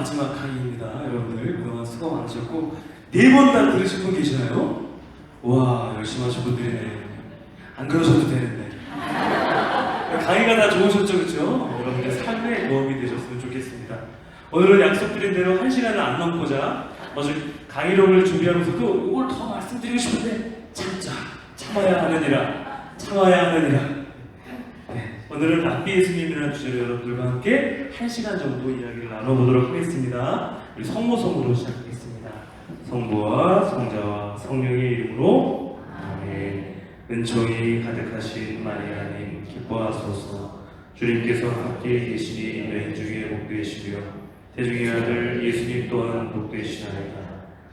마지막 강의입니다. 여러분들 그동안 수고 많으셨고 4번 다 들으신 분 계시나요? 와, 열심히 하신 분들이네. 안 그러셔도 되는데. 강의가 다 좋으셨죠, 그렇죠? 여러분들 삶에 도움이 되셨으면 좋겠습니다. 오늘은 약속드린 대로 1시간을 안 넘고자 먼저 강의록을 준비하면서도 이걸 더 말씀드리고 싶은데 참아야 하느니라. 네, 오늘은 랍비 예수님이라는 주제로 여러분들과 함께 1시간 정도 이야기를 나눠보도록 하겠습니다. 우리 성모성으로 시작하겠습니다. 성부와 성자와 성령의 이름으로 아멘. 은총이 가득하신 마리아님 기뻐하소서. 주님께서 함께 계시니 여인 중에 복되시며 태중의 아들 예수님 또한 복되시나이다.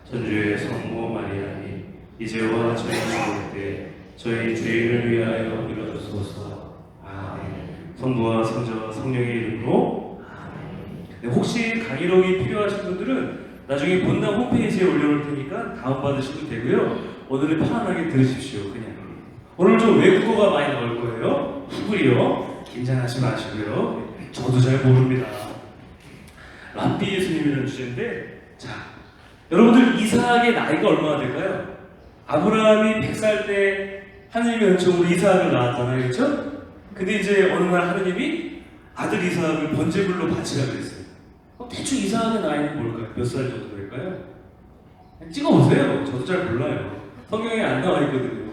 천주의 성모 마리아님 이제와 저희 죽을 때 저희 죄인을 위하여 빌어주소서. 아멘. 성부와 성자와 성령의 이름으로 아멘. 네, 혹시 강의록이 필요하신 분들은 나중에 본당 홈페이지에 올려놓을 테니까 다운받으시면 되고요. 오늘은 편안하게 들으십시오. 그냥 오늘 좀 외국어가 많이 나올 거예요. 후불이요. 긴장하지 마시고요. 저도 잘 모릅니다. 랍비 예수님이라는 주제인데, 자, 여러분들 이삭의 나이가 얼마나 될까요? 아브라함이 100살 때 하느님의 은총으로 이삭을 낳았잖아요, 그렇죠? 근데 이제 어느 날 하느님이 아들 이삭을 번제물로 바치라 그랬어요. 대충 이삭의 나이는 뭘까요? 몇 살 정도 될까요? 찍어보세요. 저도 잘 몰라요. 성경에 안 나와 있거든요.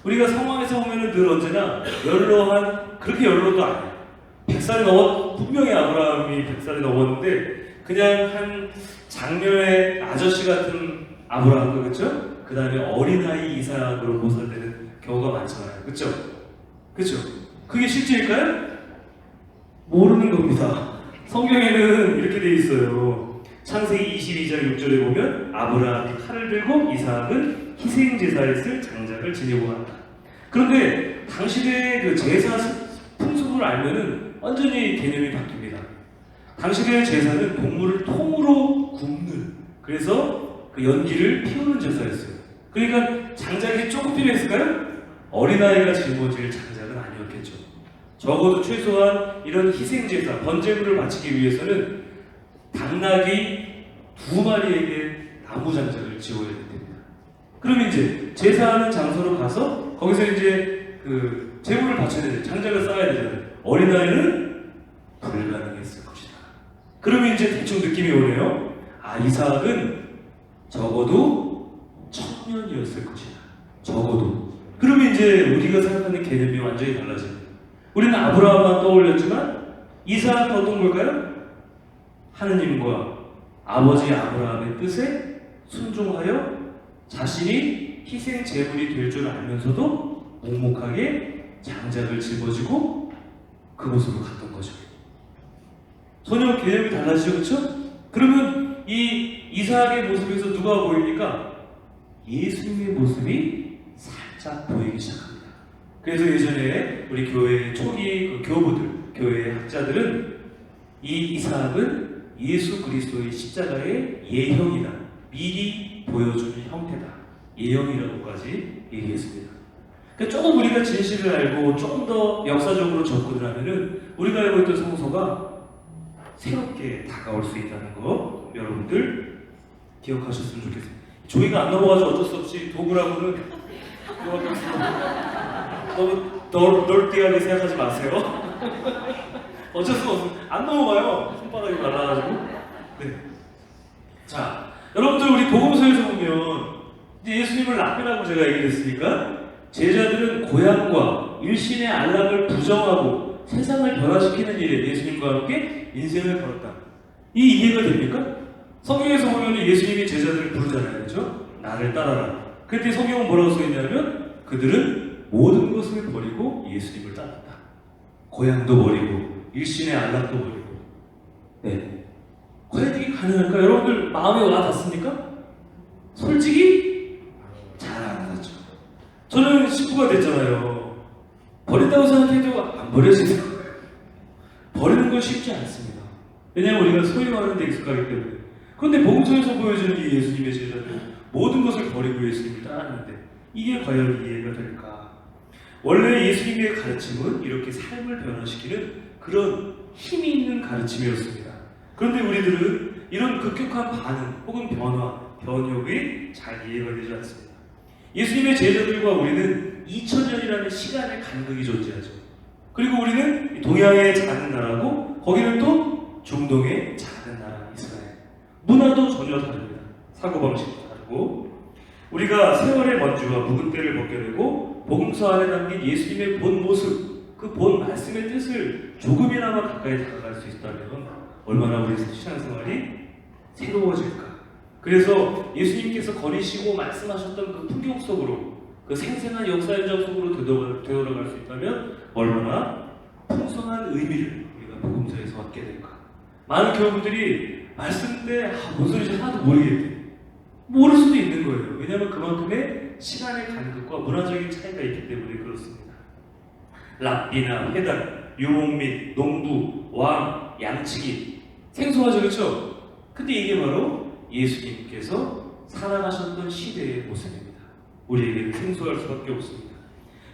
우리가 성경에서 보면은 늘 언제나 연로한, 그렇게 연로도 아니에요. 100살이 분명히 아브라함이 100살이 넘었는데, 그냥 한 장녀의 아저씨 같은 아브라함도, 그렇죠? 그 다음에 어린아이 이삭으로 모살되는 경우가 많잖아요. 그렇죠? 그렇죠? 그게 실제일까요? 모르는 겁니다. 성경에는 이렇게 돼 있어요. 창세기 22장 6절에 보면 아브라함이 칼을 들고 이삭은 희생제사에 쓸 장작을 지니고 갔다. 그런데 당시의 그 제사 풍습을 알면은 완전히 개념이 바뀝니다. 당시의 제사는 동물을 통으로 굽는, 그래서 그 연기를 피우는 제사였어요. 그러니까 장작이 조금 필요했을까요? 어린아이가 짊어질 장작은 아니었겠죠. 적어도 최소한 이런 희생제사, 번제물을 바치기 위해서는 당나귀 2마리에게 나무 장작을 지어야 됩니다. 그럼 이제 제사하는 장소로 가서 거기서 이제 그 제물을 바쳐야 되잖아요. 장작을 쌓아야 되잖아요. 어린아이는 불가능했을 것이다. 그러면 이제 대충 느낌이 오네요. 아, 이삭은 적어도 1000년이었을 것이다. 적어도. 그러면 이제 우리가 생각하는 개념이 완전히 달라집니다. 우리는 아브라함만 떠올렸지만 이삭은 어떤 걸까요? 하느님과 아버지 아브라함의 뜻에 순종하여 자신이 희생 제물이 될 줄 알면서도 묵묵하게 장작을 짊어지고 그곳으로 갔던 거죠. 전혀 개념이 달라지죠, 그렇죠? 그러면 이 이삭의 모습에서 누가 보입니까? 예수님의 모습이 살짝 보이기 시작합니다. 그래서 예전에 우리 교회 초기 교부들, 교회 학자들은 이 이삭은 예수 그리스도의 십자가의 예형이다. 미리 보여주는 형태다. 예형이라고까지 얘기했습니다. 그러니까 조금 우리가 진실을 알고 조금 더 역사적으로 접근을 하면은 우리가 알고 있던 성서가 새롭게 다가올 수 있다는 거 여러분들 기억하셨으면 좋겠습니다. 조이가 안 넘어가서 어쩔 수 없이 도구라고는 너무 널뛰하게 생각하지 마세요. 어쩔 수 없어요. 안 넘어가요. 손바닥이 말라가지고. 네. 자, 여러분들 우리 복음서에서 보면 이제 예수님을 랍비라고 제가 얘기를 했으니까 제자들은 고향과 일신의 안락을 부정하고 세상을 변화시키는 일에 예수님과 함께 인생을 걸었다. 이 이해가 됩니까? 성경에서 보면 예수님이 제자들을 부르잖아요. 그렇죠? 나를 따라라. 그때 성경은 뭐라고 써있냐면 그들은 모든 것을 버리고 예수님을 따랐다. 고향도 버리고 일신의 안락도 버리고. 네. 과연 이게 가능할까요? 여러분들 마음에 와 닿습니까? 솔직히 잘 안 닿죠. 저는 식구가 됐잖아요. 버린다고 생각해도 안 버려지죠. 버리는 건 쉽지 않습니다. 왜냐하면 우리가 소유하는 데 익숙하기 때문에. 그런데 복음서에서 보여주는 이 예수님의 제자들은 모든 것을 버리고 예수님을 따랐는데 이게 과연 이해가 될까? 원래 예수님의 가르침은 이렇게 삶을 변화시키는 그런 힘이 있는 가르침이었습니다. 그런데 우리들은 이런 급격한 반응 혹은 변화, 변혁이 잘 이해가 되지 않습니다. 예수님의 제자들과 우리는 2000년이라는 시간의 간극이 존재하죠. 그리고 우리는 동양의 작은 나라고 거기는 또 중동의 작은 나라 이스라엘. 문화도 전혀 다릅니다. 사고방식도 다르고 우리가 세월의 먼지와 묵은 때를 벗겨내고 복음서 안에 담긴 예수님의 본 모습, 그 본 말씀의 뜻을 조금이나마 가까이 다가갈 수 있다면 얼마나 우리 신앙생활이 새로워질까. 그래서 예수님께서 거리시고 말씀하셨던 그 풍경 속으로, 그 생생한 역사 현장 속으로 되돌아갈 수 있다면 얼마나 풍성한 의미를 우리가 복음서에서 얻게 될까. 많은 교우분들이 말씀 때 뭔 소리인지 하나도 모르겠대. 모를 수도 있는 거예요. 왜냐하면 그만큼의 시간의 간극과 문화적인 차이가 있기 때문에 그렇습니다. 랍비나 회단, 유목민, 농부, 왕, 양치기 생소하죠, 그렇죠? 근데 이게 바로 예수님께서 살아가셨던 시대의 모습입니다. 우리에게는 생소할 수밖에 없습니다.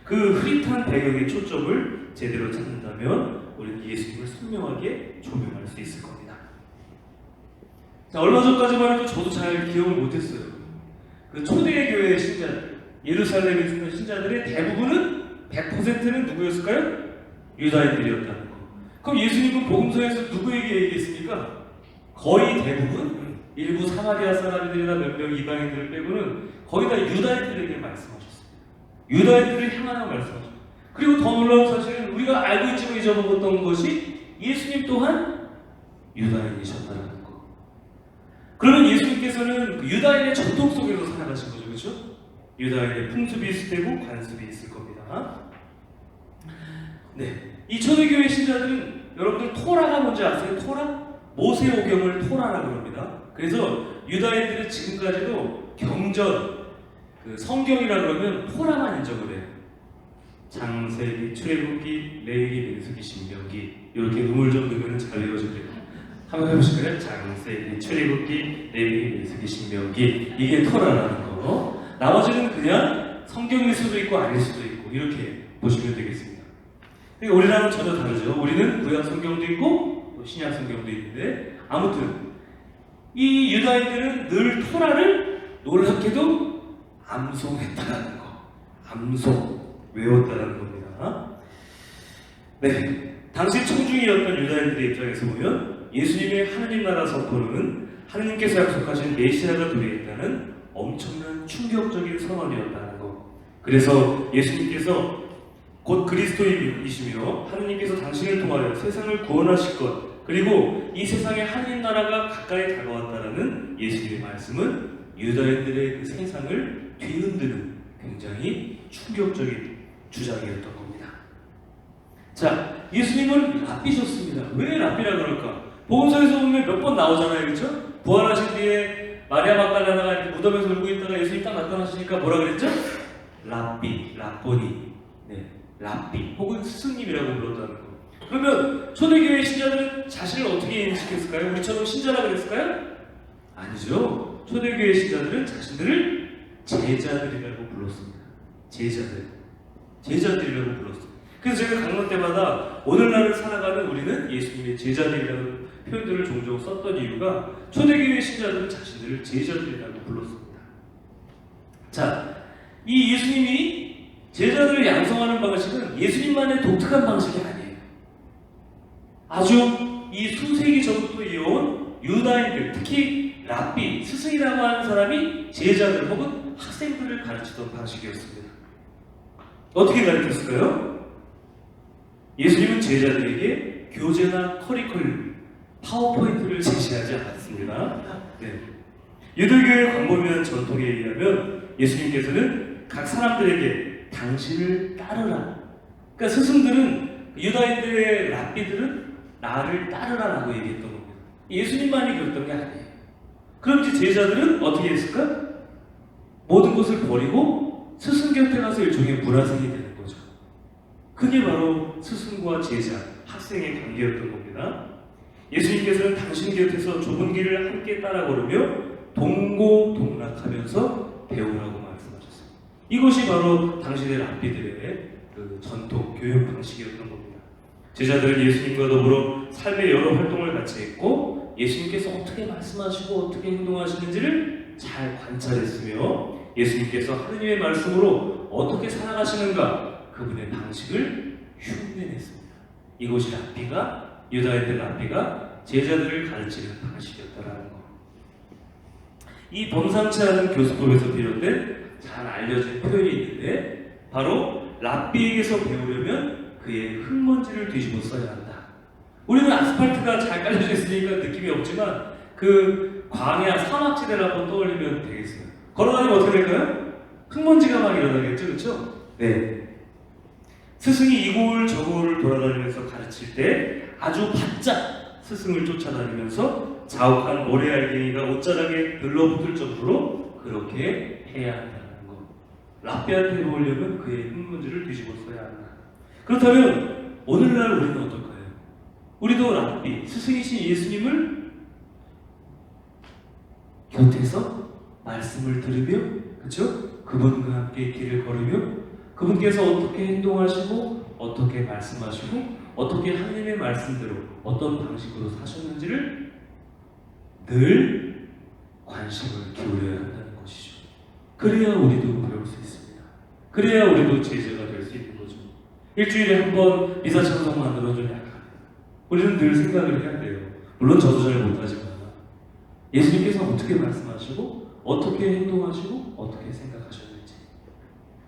그 흐릿한 배경의 초점을 제대로 찾는다면 우리는 예수님을 선명하게 조명할 수 있을 겁니다. 자, 얼마 전까지만 해도 저도 잘 기억을 못했어요. 그 초대교회 신자들, 예루살렘에 있는 신자들의 대부분은 100%는 누구였을까요? 유다인들이었다는 거. 그럼 예수님은 복음서에서 누구에게 얘기했습니까? 거의 대부분 일부 사마리아 사람들이나 몇 명 이방인들을 빼고는 거의 다 유다인들에게 말씀하셨습니다. 유다인들을 향하여 말씀하셨습니다. 그리고 더 놀라운 사실은 우리가 알고 있지만 잊어먹었던 것이 예수님 또한 유다인이셨다는 거. 그러면 예수님께서는 그 유다인의 전통 속에서 살아가신 거죠, 그렇죠? 유다인의 풍습이 있을 테고 관습이 있을 겁니다. 네, 이 초대교회 신자들은 여러분들 토라가 뭔지 아세요? 토라? 모세오경을 토라라고 합니다. 그래서 유다인들은 지금까지도 경전, 그 성경이라 그러면 토라만 인정을 해요. 창세기, 출애굽기, 레위기, 민수기, 신명기 이렇게 음을 좀 넣으면 잘 외워질 거예요. 한번 해보실까요? 창세기, 출애굽기, 레위기, 민수기, 신명기 이게 토라라는 거. 나머지는 그냥 성경일 수도 있고 아닐 수도 있고 이렇게 보시면 되겠습니다. 그러니까 우리랑은 전혀 다르죠. 우리는 구약 성경도 있고 또 신약 성경도 있는데 아무튼 이 유다인들은 늘 토라를 놀랍게도 암송했다라는 거. 암송, 외웠다라는 겁니다. 네, 당시 청중이었던 유다인들의 입장에서 보면 예수님의 하나님 나라 선포는 하나님께서 약속하신 메시아가 도래했다는 엄청난 충격적인 선언이었다는 거. 그래서 예수님께서 곧 그리스도이시며 하느님께서 당신을 통하여 세상을 구원하실 것, 그리고 이 세상에 하나님 나라가 가까이 다가왔다라는 예수님의 말씀은 유다인들의 그 세상을 뒤흔드는 굉장히 충격적인 주장이었던 겁니다. 자, 예수님은 랍비셨습니다. 왜 랍비라 그럴까? 복음서에서 보면 몇 번 나오잖아요, 그렇죠? 부활하신 뒤에 마리아 막달라나가 이렇게 무덤에서 울고 있다가 예수님 딱 나타나시니까 뭐라 그랬죠? 랍비, 랍보니, 네, 랍비 혹은 스승님이라고 불렀다는 거. 그러면 초대교회 신자들은 자신을 어떻게 인식했을까요? 우리처럼 신자라 그랬을까요? 아니죠. 초대교회 신자들은 자신들을 제자들이라고 불렀습니다. 제자들이라고 불렀습니다. 그래서 제가 강론 때마다 오늘날을 살아가는 우리는 예수님의 제자들이라는 표현들을 종종 썼던 이유가 초대교회 신자들은 자신들을 제자들이라고 불렀습니다. 자, 이 예수님이 제자들을 양성하는 방식은 예수님만의 독특한 방식이 아니에요. 아주 이 수세기 전부터 이어온 유다인들, 특히 랍비, 스승이라고 하는 사람이 제자들 혹은 학생들을 가르치던 방식이었습니다. 어떻게 가르쳤을까요? 예수님은 제자들에게 교재나 커리큘럼, 파워포인트를 제시하지 않았습니다. 네. 유대교의 광범위한 전통에 의하면 예수님께서는 각 사람들에게 당신을 따르라. 그러니까 스승들은, 유다인들의 랍비들은 나를 따르라라고 얘기했던 겁니다. 예수님만이 그랬던 게 아니에요. 그럼 이제 제자들은 어떻게 했을까? 모든 것을 버리고 스승 곁에 가서 일종의 문화생이 되는 거죠. 그게 바로 스승과 제자, 학생의 관계였던 겁니다. 예수님께서는 당신 곁에서 좁은 길을 함께 따라 걸으며 동고동락하면서 배우라고 말씀하셨습니다. 이것이 바로 당신의 랍비들의 그 전통 교육 방식이었던 겁니다. 제자들은 예수님과 더불어 삶의 여러 활동을 같이 했고 예수님께서 어떻게 말씀하시고 어떻게 행동하시는지를 잘 관찰했으며 예수님께서 하느님의 말씀으로 어떻게 살아가시는가 그분의 방식을 흉내냈습니다. 이것이 랍비가 유다인들 랍비가 제자들을 가르치는 방식이었다라는 것. 이 범상치 않은 교수법에서 비롯된 잘 알려진 표현이 있는데 바로 랍비에게서 배우려면 그의 흙먼지를 뒤집어 써야 한다. 우리는 아스팔트가 잘 깔려져 있으니까 느낌이 없지만 그 광야 사막지대를 한번 떠올리면 되겠어요. 걸어다니면 어떻게 될까요? 흙먼지가 막 일어나겠죠, 그렇죠? 네. 스승이 이골 저골을 돌아다니면서 가르칠 때 아주 바짝 스승을 쫓아다니면서 자욱한 모래알갱이가 옷자락에 들러붙을 정도로 그렇게 해야 한다는 것. 랍비한테 배우려면 그의 흙먼지를 뒤집어 써야 한다. 그렇다면 오늘날 우리는 어떨까요? 우리도 랍비, 스승이신 예수님을 곁에서 말씀을 들으며, 그렇죠? 그분과 함께 길을 걸으며 그분께서 어떻게 행동하시고 어떻게 말씀하시고 어떻게 하나님의 말씀대로 어떤 방식으로 사셨는지를 늘 관심을 기울여야 한다는 것이죠. 그래야 우리도 배울 수 있습니다. 그래야 우리도 제자가 될 수 있는 거죠. 일주일에 한 번 미사 찬송 만들어줘야 약간 우리는 늘 생각을 해야 돼요. 물론 저도 잘 못하지만 예수님께서 어떻게 말씀하시고 어떻게 행동하시고 어떻게 생각하셨는지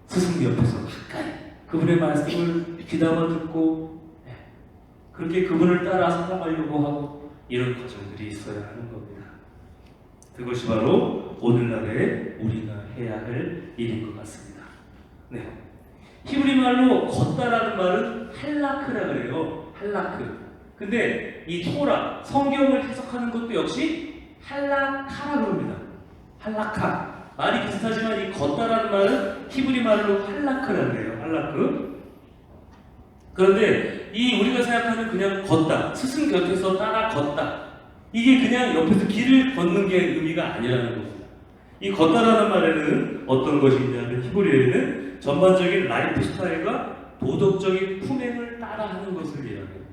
스승 옆에서 가까이 그분의 말씀을 귀담아 듣고 그렇게 그분을 따라 살아가려고 하고 이런 과정들이 있어야 하는 겁니다. 그것이 바로 오늘날의 우리가 해야 할 일인 것 같습니다. 네. 히브리 말로 걷다라는 말은 할라크라 그래요. 할라크. 근데 이 토라, 성경을 해석하는 것도 역시 할라카라고 합니다. 할라카. 말이 비슷하지만 이 걷다라는 말은 히브리 말로 할라크라네요. 할라크. 그런데 이 우리가 생각하는 그냥 걷다, 스승 곁에서 따라 걷다. 이게 그냥 옆에서 길을 걷는 게 의미가 아니라는 겁니다. 이 걷다라는 말에는 어떤 것이 있냐면 히브리어에는 전반적인 라이프 스타일과 도덕적인 품행을 따라하는 것을 이야기합니다.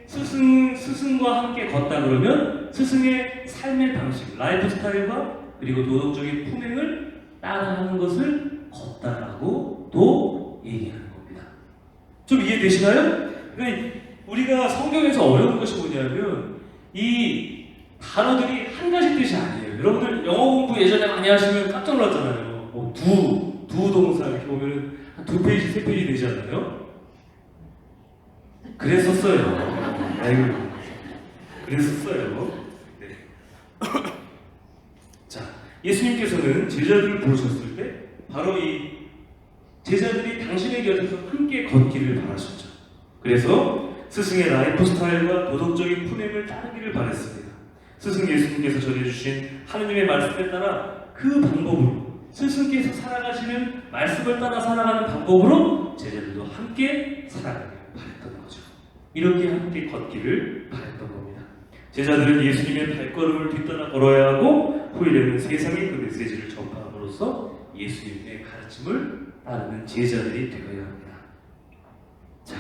스승과 함께 걷다 그러면 스승의 삶의 방식, 라이프 스타일과 그리고 도덕적인 품행을 따라하는 것을 걷다라고 또 얘기하는 겁니다. 좀 이해되시나요? 그러니까 우리가 성경에서 어려운 것이 뭐냐면 이 단어들이 한 가지 뜻이 아니에요. 여러분들 영어 공부 예전에 많이 하시면 깜짝 놀랐잖아요. 두 동사 이렇게 보면 한 2페이지, 3페이지 되지 않나요? 그랬었어요. 아이고, 그랬었어요. 네. 자, 예수님께서는 제자들을 부르셨을 때 바로 이 제자들이 당신의 곁에서 함께 걷기를 바라셨죠. 그래서 스승의 라이프 스타일과 도덕적인 품행을 따르기를 바랬습니다. 스승 예수님께서 전해주신 하느님의 말씀에 따라 그 방법으로 스승께서 살아가시는 말씀을 따라 살아가는 방법으로 제자들도 함께 살아가기를 바랬던 거죠. 이렇게 함께 걷기를 바랬던 겁니다. 제자들은 예수님의 발걸음을 뒤따라 걸어야 하고 후일에는 세상에 그 메시지를 전파함으로써 예수님의 가르침을 따르는 제자들이 되어야 합니다. 자,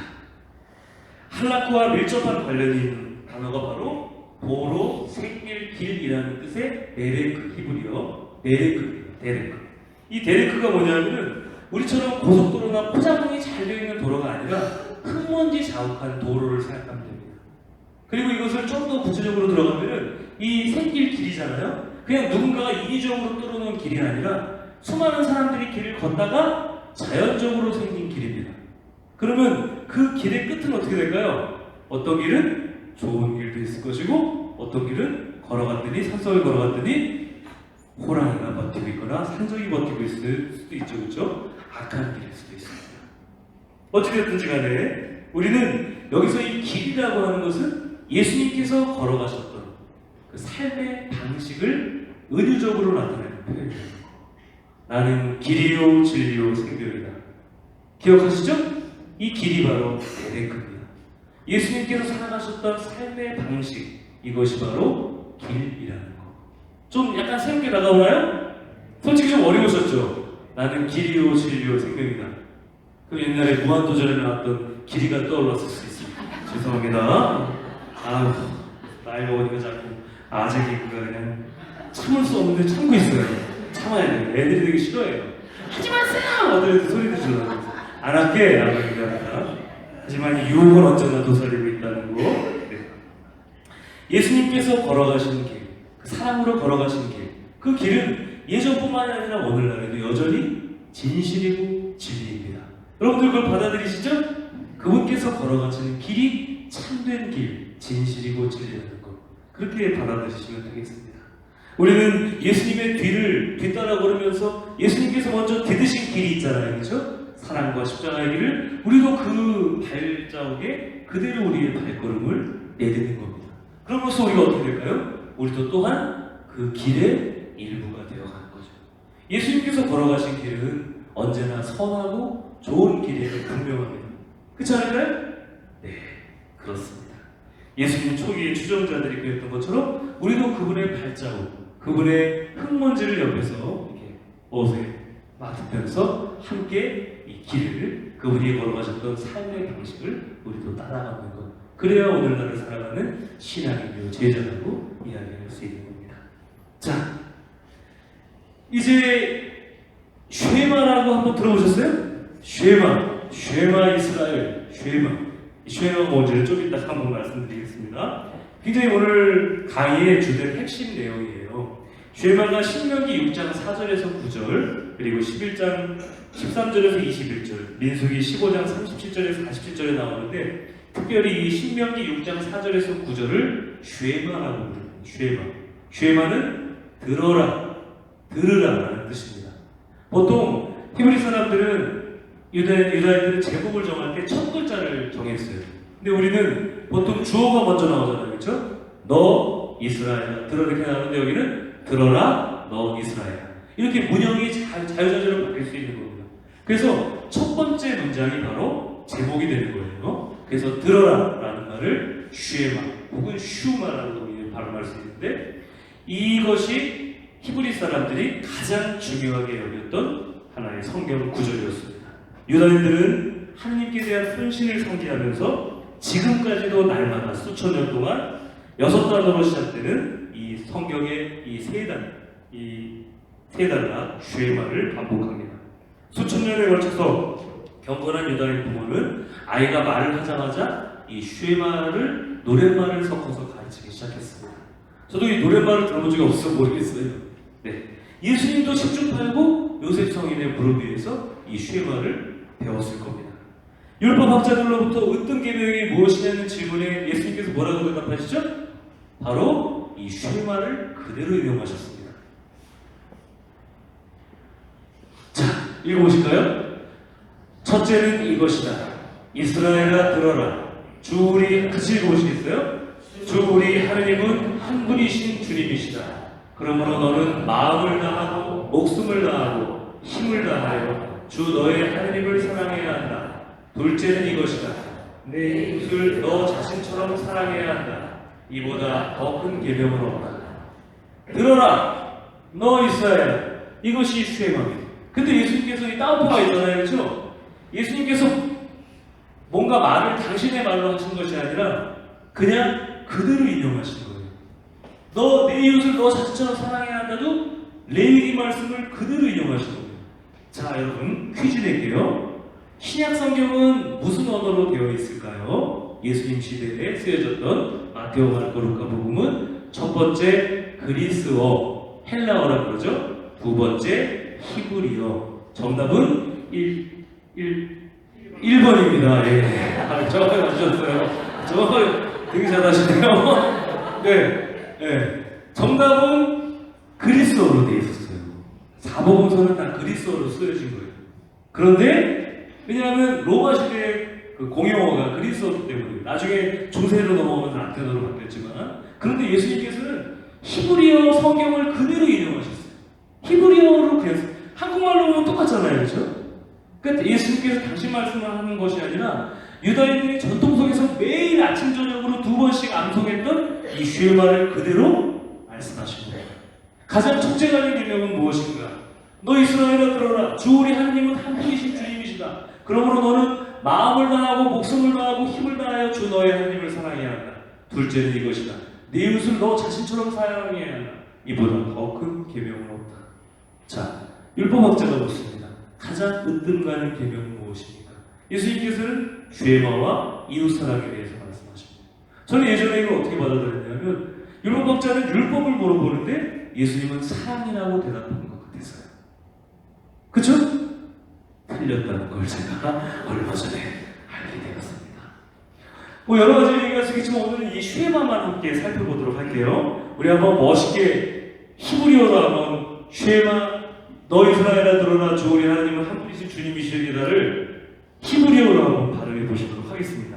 할라크와 밀접한 관련이 있는 단어가 바로 도로, 생길, 길이라는 뜻의 데레크, 히브리어 데레크입니다. 데레크. 이 데레크가 뭐냐면 우리처럼 고속도로나 포장망이 잘 되어 있는 도로가 아니라 흙먼지 자욱한 도로를 생각하면 됩니다. 그리고 이것을 좀 더 구체적으로 들어가면 이 생길 길이잖아요. 그냥 누군가가 인위적으로 뚫어놓은 길이 아니라 수많은 사람들이 길을 걷다가 자연적으로 생긴 길입니다. 그러면 그 길의 끝은 어떻게 될까요? 어떤 길은 좋은 길도 있을 것이고 어떤 길은 걸어갔더니 산속을 걸어갔더니 호랑이가 버티고 있거나 산적이 버티고 있을 수도 있죠. 그렇죠? 악한 길일 수도 있습니다. 어찌됐든지 간에 우리는 여기서 이 길이라고 하는 것은 예수님께서 걸어가셨던 그 삶의 방식을 은유적으로 나타내는 표현입니다. 나는 길이요 진리요 생명이다. 기억하시죠? 이 길이 바로 데레크입니다. 예수님께서 살아가셨던 삶의 방식, 이것이 바로 길이라는 거. 좀 약간 새롭게 다가오나요? 솔직히 좀 어려우셨죠? 나는 길이요 진리요 생명이다. 그럼 옛날에 무한도전에 나왔던 길이가 떠올랐을 수 있습니다. 죄송합니다. 아우, 나이 먹으니까 자꾸 아재 개그가 그냥 참을 수 없는데 참고 있어요. 참아야 돼요. 애들이 되게 싫어해요. 하지 마세요! 어들도 소리도 질러요. 안 할게! 라고 얘기합니다. 하지만 이 유혹은 언제나 도사리고 있다는 거. 네. 예수님께서 걸어가시는 길, 그 사랑으로 걸어가시는 길, 그 길은 예전뿐만 아니라 오늘날에도 여전히 진실이고 진리입니다. 여러분들 그걸 받아들이시죠? 그분께서 걸어가시는 길이 참된 길, 진실이고 진리라는 것. 그렇게 받아들이시면 되겠습니다. 우리는 예수님의 뒤를 뒤따라 걸으면서 예수님께서 먼저 디디신 길이 있잖아요. 그렇죠? 사랑과 십자가의 길을 우리도 그 발자국에 그대로 우리의 발걸음을 내딛는 겁니다. 그러면서 우리가 어떻게 될까요? 우리도 또한 그 길의 일부가 되어가는 거죠. 예수님께서 걸어가신 길은 언제나 선하고 좋은 길임을 분명합니다. 그렇지 않을까요? 네, 그렇습니다. 예수님 초기의 추종자들이 그랬던 것처럼 우리도 그분의 발자국, 그분의 흙먼지를 옆에서 이렇게 옷에 맡으면서 함께 이 길을, 그분이 걸어가셨던 삶의 방식을 우리도 따라가는 것. 그래야 오늘날을 살아가는 신앙인류 제자라고 이야기할 수 있는 겁니다. 자, 이제 쉐마라고 한번 들어보셨어요? 쉐마 이스라엘, 쉐마가 뭔지를 좀 이따 한번 말씀드리겠습니다. 굉장히 오늘 강의의 주된 핵심 내용이에요. 쉐마가 신명기 6장 4절에서 9절, 그리고 11장 13절에서 21절, 민수기 15장 37절에서 47절에 나오는데, 특별히 이 신명기 6장 4절에서 9절을 쉐마라고 부릅니다. 쉐마는 들으라라는 뜻입니다. 보통 히브리 사람들은 유다인들은 제목을 정할 때 첫 글자를 정했어요. 근데 우리는 보통 주어가 먼저 나오잖아요. 그렇죠? 너 이스라엘아. 들어 이렇게 나오는데 여기는 들어라 너 이스라엘아. 이렇게 문형이 자유자재로 바뀔 수 있는 겁니다. 그래서 첫 번째 문장이 바로 제목이 되는 거예요. 그래서 들어라라는 말을 슈에마 혹은 슈마라고 발음할 수 있는데, 이것이 히브리 사람들이 가장 중요하게 여겼던 하나의 성경 구절이었습니다. 유다인들은 하나님께 대한 헌신을 상기하면서 지금까지도 날마다 수천 년 동안 6단어로 시작되는 이 성경의 이 세 단락 슈에마를 반복합니다. 수천 년에 걸쳐서 경건한 유다인 부모는 아이가 말을 하자마자 이 슈에마를 노랫말을 섞어서 가르치기 시작했습니다. 저도 이 노랫말을 들어본 적이 없어서 모르겠어요. 네. 예수님도 10중 8구 요셉 성인의 무릎 위에서 이 슈에마를 배웠을 겁니다. 율법학자들로부터 으뜸 계명이 무엇이냐는 질문에 예수님께서 뭐라고 대답하시죠? 바로 이 슈에마를 그대로 인용하셨습니다. 자, 읽어보실까요? 첫째는 이것이다. 이스라엘아 들어라. 주 우리 같이 읽어보시겠어요? 주 우리 하느님은 한 분이신 주님이시다. 그러므로 너는 마음을 다하고 목숨을 다하고 힘을 다하여 주 너의 하느님을 사랑해야 한다. 둘째는 이것이다. 내 이웃을 너 자신처럼 사랑해야 한다. 이보다 더 큰 계명은 없다. 들어라 너 이스라엘. 이것이 슈에마입니다. 근데 예수님께서 이 따옴표가 있잖아요. 그렇죠? 예수님께서 뭔가 말을 당신의 말로 하신 것이 아니라 그냥 그대로 인용하신 거예요. 너 내 이웃을 너 자신처럼 사랑해야 한다도 레위기 말씀을 그대로 인용하신 거예요. 자, 여러분 퀴즈 낼게요. 신약 성경은 무슨 언어로 되어 있을까요? 예수님 시대에 쓰여졌던 마테오, 마르코, 루카 복음은 첫 번째 그리스어, 헬라어라고 그러죠. 두 번째 히브리어. 정답은 1번입니다. 예. 정확히 맞추셨어요. 정확히 되게 잘하시네요. 네. 네. 정답은 그리스어로 되어 있었어요. 사복음서는 다 그리스어로 쓰여진 거예요. 그런데 왜냐하면 로마 시대의 그 공용어가 그리스어기 때문에 나중에 중세로 넘어오면서 라틴어로 바뀌었지만, 그런데 예수님께서는 히브리어 성경을 그대로 인용하셨어요. 히브리어로 그냥 한국말로 보면 똑같잖아요. 그렇죠? 그러니까 예수님께서 당신 말씀을 하는 것이 아니라 유다인들의 전통 속에서 매일 아침 저녁으로 2번씩 암송했던 이 슈에마를 그대로 말씀하신 거예요. 가장 첫째가는 계명은 무엇인가? 너 이스라엘아 들어라. 주 우리 하나님은 한 분이신 주님이시다. 그러므로 너는 마음을 다하고 목숨을 다하고 힘을 다하여 주 너의 하나님을 사랑해야 한다. 둘째는 이것이다. 네 이웃을 너 자신처럼 사랑해야 한다. 이보다 더 큰 계명은 없다. 자, 율법학자가 묻습니다. 가장 으뜸 가는 계명은 무엇입니까? 예수님께서는 죄마와 이웃 사랑에 대해서 말씀하십니다. 저는 예전에 이걸 어떻게 받아들였냐면 율법학자는 율법을 물어보는데 예수님은 사랑이라고 대답하는 것 같았어요. 그쵸? 틀렸다는 걸 제가 얼마 전에 알게 되었습니다. 뭐 여러 가지 얘기가 있겠지만 오늘은 이 쉐마만 함께 살펴보도록 할게요. 우리 한번 멋있게 히브리어로 한번 쉐마 너 이스라엘아 들어라 주 우리 하나님은 한 분이신 주님이시리다를 히브리어로 한번 발음해 보시도록 하겠습니다.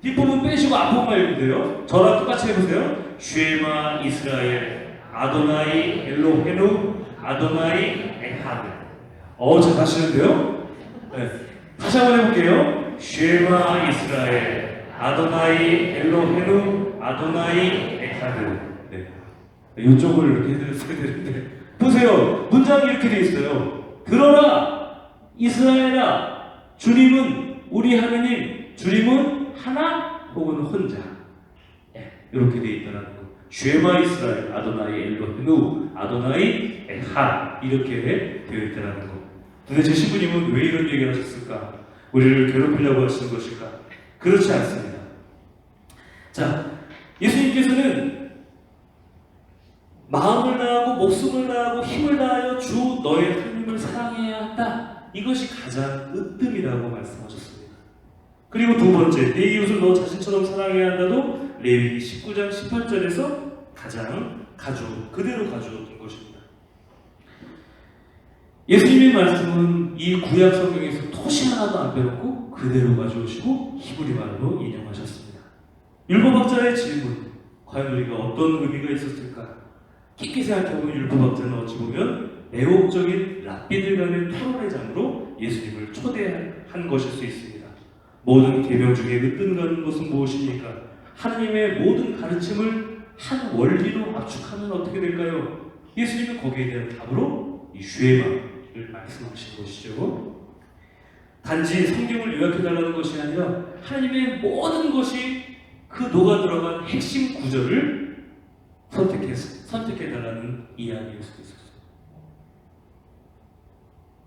뒷부분 빼시고 앞부분만 읽으면 돼요. 저랑 똑같이 해보세요. 쉐마 이스라엘 아도나이 엘로헤누 아도나이 에하드. 잘하시는데요? 네. 다시 한번 해볼게요. 쉐마 이스라엘 아도나이 엘로헤누 아도나이 에하드. 네. 이쪽을 이렇게 해드렸어야 되는데 보세요. 문장이 이렇게 되어 있어요. 들어라 이스라엘아 주님은 우리 하느님 주님은 하나 혹은 혼자. 네. 이렇게 되어 있다는 거. 쉐마 이스라엘 아도나이 엘로헤누 아도나이 에하 이렇게 되어 있다는 거. 도대체 신부님은 왜 이런 얘기를 하셨을까? 우리를 괴롭히려고 하시는 것일까? 그렇지 않습니다. 자, 예수님께서는 마음을 다하고 목숨을 다하고 힘을 다하여 주 너의 하나님을 사랑해야 한다. 이것이 가장 으뜸이라고 말씀하셨습니다. 그리고 두 번째, 내 이웃을 너 자신처럼 사랑해야 한다도 레위기 19장 18절에서 가장 그대로 가져왔던 것입니다. 예수님의 말씀은 이 구약 성경에서 토시 하나도 안 빼놓고 그대로 가져오시고 히브리 말로 인용하셨습니다. 율법학자의 질문, 과연 우리가 어떤 의미가 있었을까? 깊게 생각해보면 율법학자는 어찌 보면 매혹적인 랍비들 간의 토론의 장으로 예수님을 초대한 것일 수 있습니다. 모든 계명 중에 으뜸 가는 것은 무엇입니까? 하나님의 모든 가르침을 한 원리로 압축하면 어떻게 될까요? 예수님은 거기에 대한 답으로 이 쉐마를 말씀하신 것이죠. 단지 성경을 요약해달라는 것이 아니라 하나님의 모든 것이 그 녹아 들어간 핵심 구절을 선택해달라는 이야기일 수도 있었어요.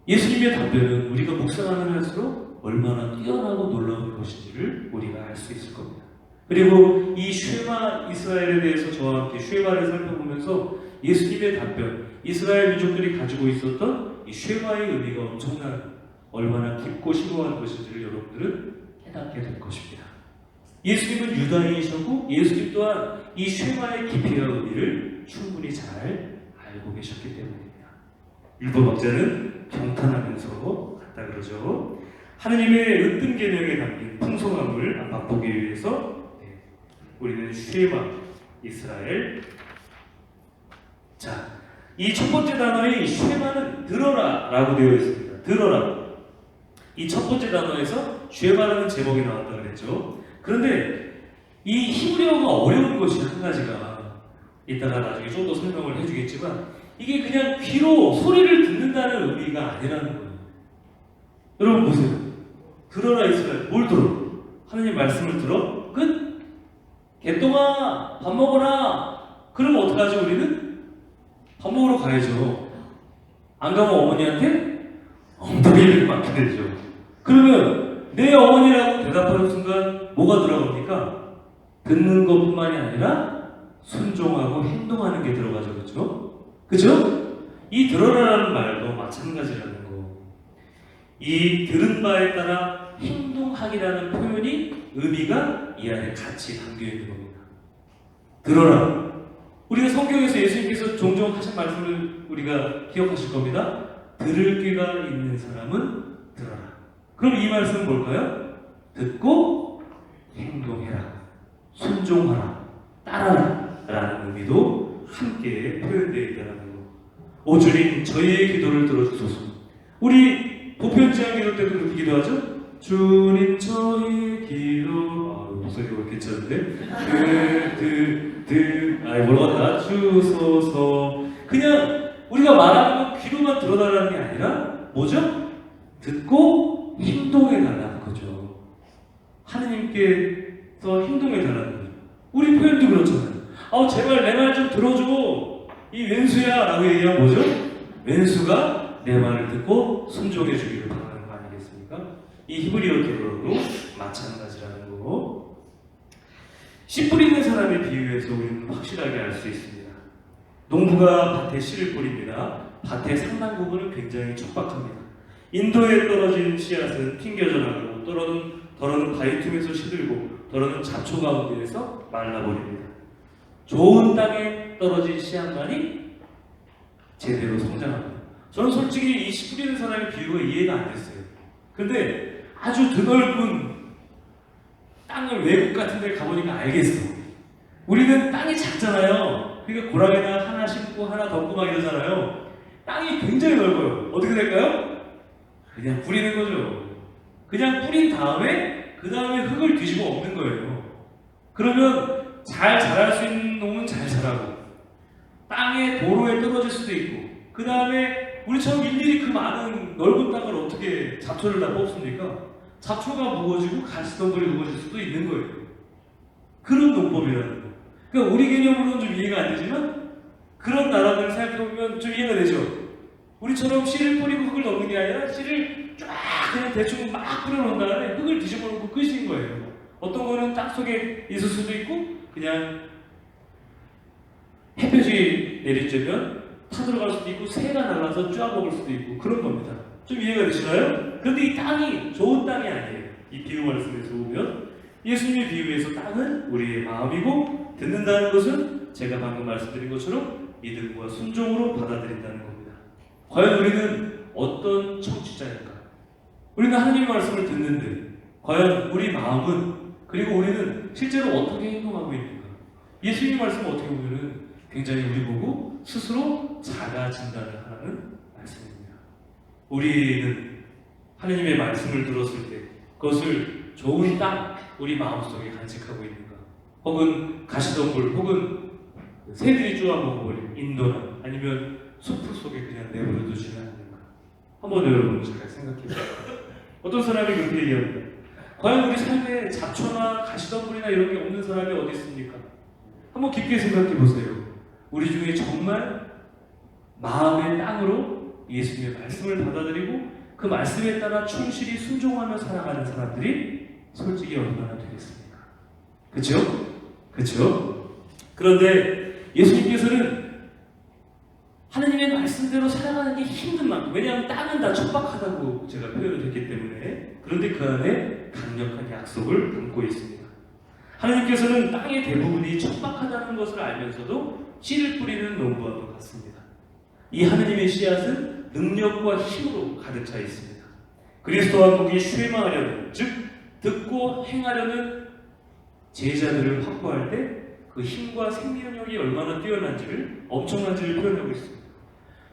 예수님의 답변은 우리가 묵상하면 할수록 얼마나 뛰어나고 놀라운 것인지를 우리가 알 수 있을 겁니다. 그리고 이 쉐마 이스라엘에 대해서 저와 함께 쉐마를 살펴보면서 예수님의 답변, 이스라엘 민족들이 가지고 있었던 이 쉐마의 의미가 엄청난 얼마나 깊고 심오한 것인지를 여러분들은 깨닫게 될 것입니다. 예수님은 유다인이셨고 예수님 또한 이 쉐마의 깊이와 의미를 충분히 잘 알고 계셨기 때문입니다. 율법학자는 평탄하면서 같다 그러죠. 하느님의 으뜸 계명에 담긴 풍성함을 맛보기 위해서 우리는 쉐마 이스라엘. 자, 이 첫 번째 단어의 쉐마는 들어라 라고 되어 있습니다. 들어라. 이 첫 번째 단어에서 쉐마라는 제목이 나왔다 그랬죠. 그런데 이 히브리어가 어려운 것이 한 가지가 이따가 나중에 좀 더 설명을 해주겠지만 이게 그냥 귀로 소리를 듣는다는 의미가 아니라는 거예요. 여러분 보세요. 들어라 이스라엘. 뭘 들어? 하나님 말씀을 들어? 끝? 개똥아 밥 먹어라. 그러면 어떡하지 우리는? 밥 먹으러 가야죠. 안 가면 어머니한테 엉덩이를 맞게 되죠. 그러면 내 어머니라고 대답하는 순간 뭐가 들어갑니까? 듣는 것뿐만이 아니라 순종하고 행동하는 게 들어가죠. 그렇죠? 그죠? 이 들어라라는 말도 마찬가지라는 거. 이 들은 바에 따라 행동하기라는 표현이 의미가 이 안에 같이 담겨 있는 겁니다. 들어라. 우리가 성경에서 예수님께서 종종 하신 말씀을 우리가 기억하실 겁니다. 들을 귀가 있는 사람은 들어라. 그럼 이 말씀은 뭘까요? 듣고 행동해라. 순종하라. 따라라. 라는 의미도 함께 표현되어 있다는 거. 오 주님 저희의 기도를 들어주소서. 우리 보편제한 기도 때도 그렇게 기도하죠? 주님 저희의 기도 목소리가 괜찮은데? 모르겠다. 주소서. 그냥 우리가 말하는 건 귀로만 들어달라는 게 아니라 뭐죠? 듣고 행동해달라는 거죠. 하느님께서 행동해달라는 거죠. 우리 제발 내 말 좀 들어줘. 이 왼수야 라고 얘기하면 뭐죠? 왼수가 내 말을 듣고 순종해 주기를 바라는 거 아니겠습니까? 이 히브리어들어도 마찬가지라는 거. 씨 뿌리는 사람의 비유에서 우리는 확실하게 알 수 있습니다. 농부가 밭에 씨를 뿌립니다. 밭의 상당 부분은 굉장히 척박합니다. 인도에 떨어진 씨앗은 튕겨져 나가고 더러는 바위 틈에서 시들고 더러는 잡초 가운데에서 말라버립니다. 좋은 땅에 떨어진 씨앗만이 제대로 성장합니다. 저는 솔직히 이 씨 뿌리는 사람의 비유가 이해가 안 됐어요. 근데 아주 드넓은 땅을 외국 같은 데 가보니까 알겠어. 우리는 땅이 작잖아요. 그러니까 고랑에다 하나 심고 하나 덮고 막 이러잖아요. 땅이 굉장히 넓어요. 어떻게 될까요? 그냥 뿌리는 거죠. 그냥 뿌린 다음에 그 다음에 흙을 뒤집어 엎는 거예요. 그러면 잘 자랄 수 있는 놈은 잘 자라고 땅에 도로에 떨어질 수도 있고 그 다음에 우리처럼 일일이 그 많은 넓은 땅을 어떻게 잡초를 다 뽑습니까? 잡초가 무거워지고 가시덤불이 무거워질 수도 있는 거예요. 그런 농법이라는 거예요. 그러니까 우리 개념으로는 좀 이해가 안 되지만 그런 나라들을 생각해보면 좀 이해가 되죠. 우리처럼 씨를 뿌리고 흙을 넣는 게 아니라 씨를 쫙 그냥 대충 막 뿌려놓은 다음에 흙을 뒤집어 놓고 끝인 거예요. 어떤 거는 땅 속에 있을 수도 있고 그냥 햇볕이 내리쬐면 타들어갈 수도 있고 새가 날아서 쫙 먹을 수도 있고 그런 겁니다. 좀 이해가 되시나요? 그런데 이 땅이 좋은 땅이 아니에요. 이 비유 말씀에서 보면 예수님의 비유에서 땅은 우리의 마음이고 듣는다는 것은 제가 방금 말씀드린 것처럼 믿음과 순종으로 받아들인다는 겁니다. 과연 우리는 어떤 청취자일까? 우리는 하나님의 말씀을 듣는데 과연 우리 마음은 그리고 우리는 실제로 어떻게 행동하고 있는가? 예수님의 말씀은 어떻게 보면 굉장히 우리 보고 스스로 자가 진단을 하라는 말씀입니다. 우리는 하나님의 말씀을 들었을 때 그것을 좋은 땅, 우리 마음속에 간직하고 있는가? 혹은 가시덤불, 혹은 새들이 쪼아먹어버린 인도나 아니면 숲풀 속에 그냥 내버려 두지는 않는가? 한번 여러분 잘 생각해보세요. 어떤 사람이 그렇게 얘기합니다. 과연 우리 삶에 잡초나 가시덤불이나 이런 게 없는 사람이 어디 있습니까? 한번 깊게 생각해보세요. 우리 중에 정말 마음의 땅으로 예수님의 말씀을 받아들이고 그 말씀에 따라 충실히 순종하며 살아가는 사람들이 솔직히 얼마나 되겠습니까? 그렇죠? 그렇죠? 그런데 예수님께서는 하나님의 말씀대로 살아가는 게 힘든 만큼, 왜냐하면 땅은 다 척박하다고 제가 표현을 했기 때문에, 그런데 그 안에 강력한 약속을 담고 있습니다. 하나님께서는 땅의 대부분이 척박하다는 것을 알면서도 씨를 뿌리는 농부와 같습니다. 이 하나님의 씨앗은 능력과 힘으로 가득 차 있습니다. 그리스도와 복이 쉐마하려는, 즉 듣고 행하려는 제자들을 확보할 때 그 힘과 생명력이 얼마나 뛰어난지를, 엄청난지를 표현하고 있습니다.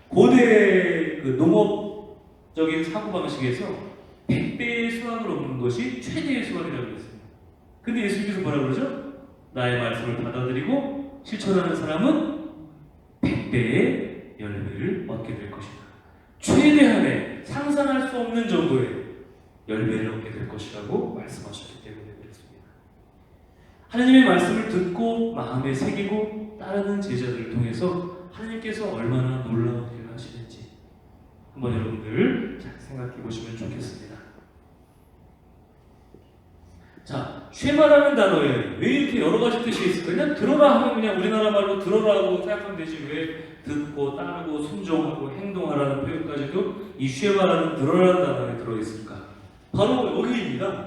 고대 그 농업적인 사고방식에서 100배의 수확을 얻는 것이 최대의 수확이라고 했습니다. 근데 예수님께서 뭐라 그러죠? 나의 말씀을 받아들이고 실천하는 사람은 100배의 열매를 얻게 될 것이다. 최대한의 상상할 수 없는 정도의 열매를 얻게 될 것이라고 말씀하셨기 때문에 그렇습니다. 하나님의 말씀을 듣고 마음에 새기고 따르는 제자들을 통해서 하나님께서 얼마나 놀라운 일을 하시는지 한번 여러분들 잘 생각해 보시면 좋겠습니다. 자, 쉐마라는 단어에 왜 이렇게 여러 가지 뜻이 있을까? 그냥 들어라 하면 그냥 우리나라 말로 들어라고 생각하면 되지 왜 듣고 따르고 순종하고 행동하라는 표현까지도 이 쉐마라는 들어라는 단어에 들어있을까? 바로 여기입니다.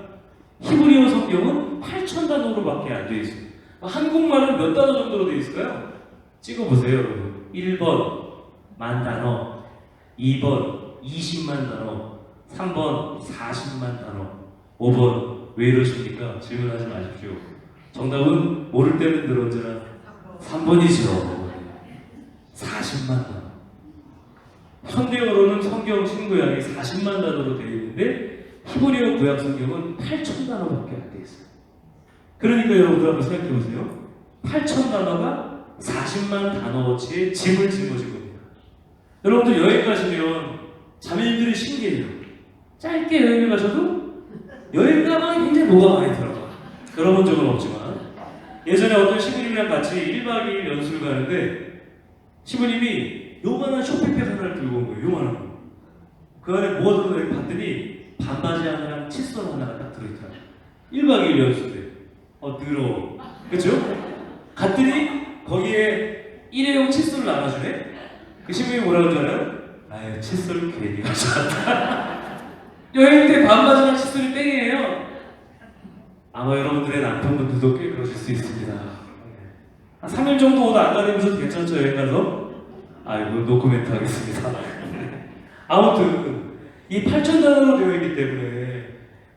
히브리어 성경은 8,000단어로밖에 안 되어 있습니다. 한국말은 몇 단어 정도로 되어 있을까요? 찍어보세요, 여러분. 1번 10,000단어, 2번 200,000 단어, 3번 400,000 단어, 5번 왜 이러십니까? 질문하지 마십시오. 정답은 모를 때는 늘 언제나 3번이죠. 400,000 단어. 현대어로는 성경 신구약이 400,000 단어로 되어 있는데 히브리어 구약 성경은 8,000단어밖에 안 되어 있어요. 그러니까 여러분들 한번 생각해 보세요. 8,000단어가 400,000 단어어치의 짐을 짊어진 겁니다. 여러분들 여행 가시면 자매님들이 신기해요. 짧게 여행을 가셔도 여행 가방에 굉장히 뭐가 많이 들어가. 들어본 적은 없지만 예전에 어떤 시부님이랑 같이 1박 2일 연수를 가는데 시부님이 요만한 쇼핑백 하나를 들고 온 거예요. 요만한 거. 그 안에 뭐가 들어있는지 봤더니 반바지 하나랑 칫솔 하나가 딱 들어있더라고요. 1박 2일 연수인데 더러워. 그쵸? 갔더니 거기에 일회용 칫솔을 나눠주네? 그 시부님이 뭐라고 하지 않아요? 아유 칫솔 괜히 가져왔다. 여행 때 반바지랑 칫솔이 땡이에요. 아마 여러분들의 남편분들도 꽤 그러실 수 있습니다. 한 3일 정도 옷 안 가리면서 괜찮죠? 여행 가서? 아이고 노코멘트 하겠습니다. 아무튼 이 8,000단어로 되어 있기 때문에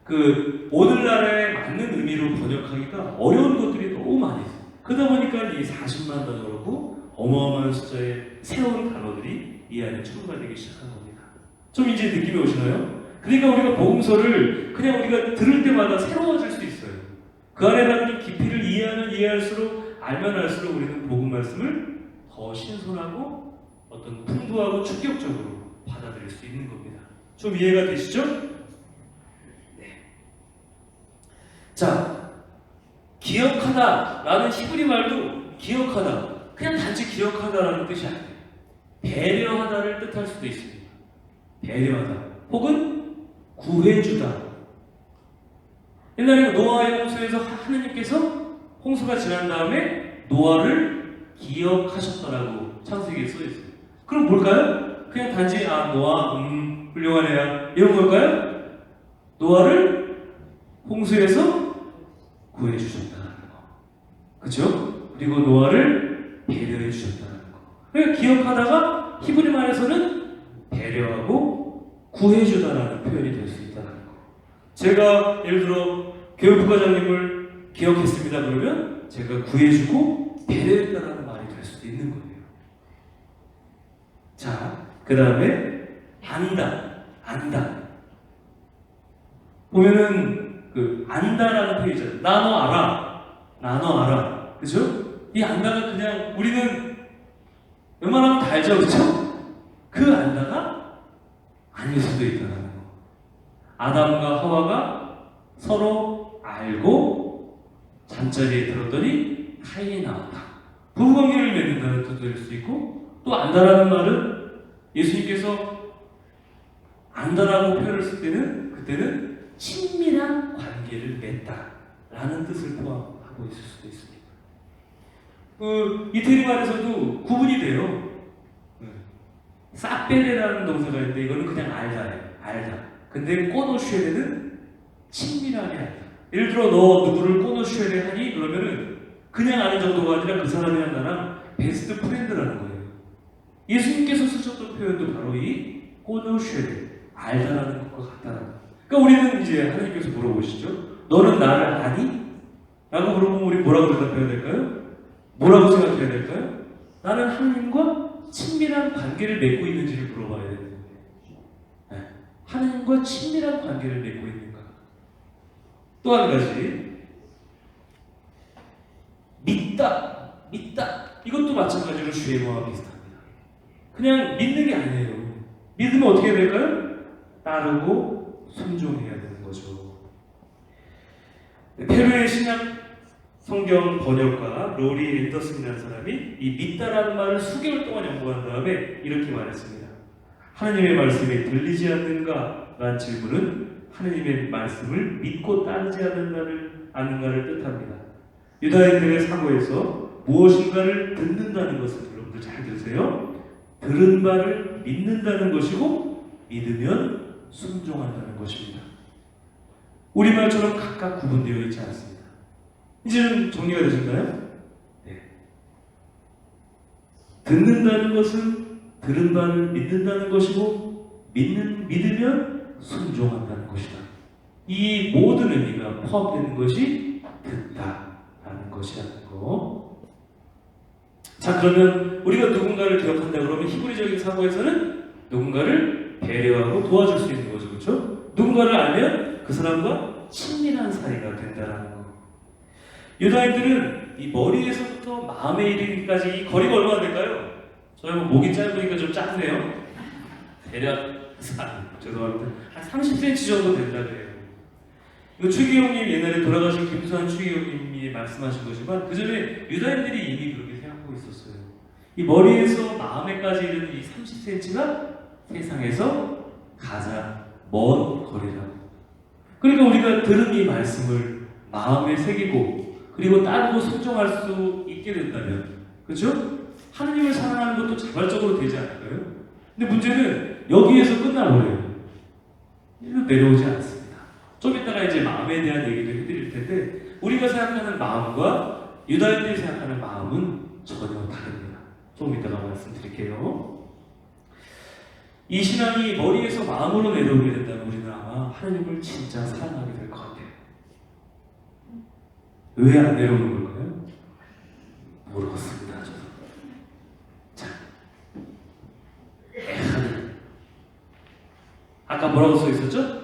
그 오늘날에 맞는 의미로 번역하기가 어려운 것들이 너무 많이 있어요. 그러다 보니까 이 40만 단어라고 어마어마한 숫자의 새로운 단어들이 이 안에 첨가되기 시작한 겁니다. 좀 이제 느낌이 오시나요? 그러니까 우리가 복음서를 그냥 우리가 들을 때마다 새로워질 수 있어요. 그 안에 담긴 깊이를 이해하면 이해할수록 알면 알수록 우리는 복음 말씀을 더 신선하고 어떤 풍부하고 충격적으로 받아들일 수 있는 겁니다. 좀 이해가 되시죠? 네. 자, 기억하다라는 히브리 말도 기억하다, 그냥 단지 기억하다라는 뜻이 아니에요. 배려하다를 뜻할 수도 있습니다. 배려하다 혹은 구해주다. 옛날에 노아의 홍수에서 하느님께서 홍수가 지난 다음에 노아를 기억하셨다라고 창세기에 써있어요. 그럼 뭘까요? 그냥 단지 노아 훌륭한 애야 이런 걸까요? 노아를 홍수에서 구해주셨다는 거. 그죠? 그리고 노아를 배려해 주셨다는 거. 그러니까 기억하다가 히브리 말에서는 배려하고 구해주다라는 표현이 될 수 있다는 거. 제가 예를 들어 교육부과장님을 기억했습니다 그러면 제가 구해주고 배려했다라는 말이 될 수도 있는 거예요. 자, 그 다음에 안다. 보면은 그 안다라는 표현이 있잖아요. 나 너 알아. 그죠? 이 안다가 그냥 우리는 웬만하면 다 알죠, 그죠? 그 안다가 아닐 수도 있다는 거. 아담과 하와가 서로 알고 잠자리에 들었더니 카인이 나왔다. 부부관계를 맺는다는 뜻도 될 수 있고, 또 안다라는 말은 예수님께서 안다라고 표현을 쓸 때는 그때는 친밀한 관계를 맺다라는 뜻을 포함하고 있을 수도 있습니다. 그 이태리 말에서도 구분이 돼요. 사페레라는 동사가 있는데 이거는 그냥 알다예요. 알다. 근데 꼬노슈에레는 친밀하게 알다. 예를 들어 너 누구를 꼬노슈에레 하니? 그러면은 그냥 아는 정도가 아니라 그 사람이랑 나랑 베스트 프렌드라는 거예요. 예수님께서 쓰셨던 표현도 바로 이 꼬노슈에레, 알다라는 것과 같다라는 거예요. 그러니까 우리는 이제 하나님께서 물어보시죠. 너는 나를 아니? 라고 물어보면 우리 뭐라고 대답해야 될까요? 뭐라고 생각해야 될까요? 나는 하나님과 친밀한 관계를 맺고 있는지를 물어봐야 되는 거예요. 네. 하나님과 친밀한 관계를 맺고 있는가? 또 한 가지, 믿다. 이것도 마찬가지로 주의와 비슷합니다. 그냥 믿는 게 아니에요. 믿으면 어떻게 해야 될까요? 따르고 순종해야 되는 거죠. 페루의 신약 성경 번역가 로리 앤더슨이라는 사람이 이 믿다라는 말을 수개월 동안 연구한 다음에 이렇게 말했습니다. 하나님의 말씀이 들리지 않는가? 라는 질문은 하나님의 말씀을 믿고 따르지 않는가를 뜻합니다. 유다인들의 사고에서 무엇인가를 듣는다는 것은 여러분들 잘 들으세요. 들은 바를 믿는다는 것이고 믿으면 순종한다는 것입니다. 우리말처럼 각각 구분되어 있지 않습니다. 이제는 정리가 되셨나요? 네. 듣는다는 것은 들은 바를 믿는다는 것이고 믿으면 순종한다는 것이다. 이 모든 의미가 포함되는 것이 듣다라는 것이라는 거. 자, 그러면 우리가 누군가를 기억한다 그러면 히브리적인 사고에서는 누군가를 배려하고 도와줄 수 있는 거죠. 그렇죠? 누군가를 알면 그 사람과 친밀한 사이가 된다는 거. 유다인들은 이 머리에서부터 마음에 이르기까지 이 거리가 얼마나 될까요? 저희 목이 짧으니까 좀 짧네요. 대략 죄송합니다. 한 30cm 정도 된다 그래요. 이거 최기영님 옛날에 돌아가신 김수환 최기영님이 말씀하신 거지만 그 전에 유다인들이 이미 그렇게 생각하고 있었어요. 이 머리에서 마음에까지 이르는 이 30cm가 세상에서 가장 먼 거리라고. 그러니까 우리가 들은 이 말씀을 마음에 새기고 그리고 따르고 순종할 수 있게 된다면, 그렇죠? 하느님을 사랑하는 것도 자발적으로 되지 않을까요? 근데 문제는 여기에서 끝나버려요. 일로 내려오지 않습니다. 좀 이따가 이제 마음에 대한 얘기를 해드릴 텐데 우리가 생각하는 마음과 유다인들이 생각하는 마음은 전혀 다릅니다. 조금 이따가 말씀드릴게요. 이 신앙이 머리에서 마음으로 내려오게 된다면 우리는 아마 하나님을 진짜 사랑하게 될 것 같아요. 왜 안 내려오는 걸까요? 모르겠습니다. 저도. 자, 하나님. 아까 뭐라고 써 있었죠?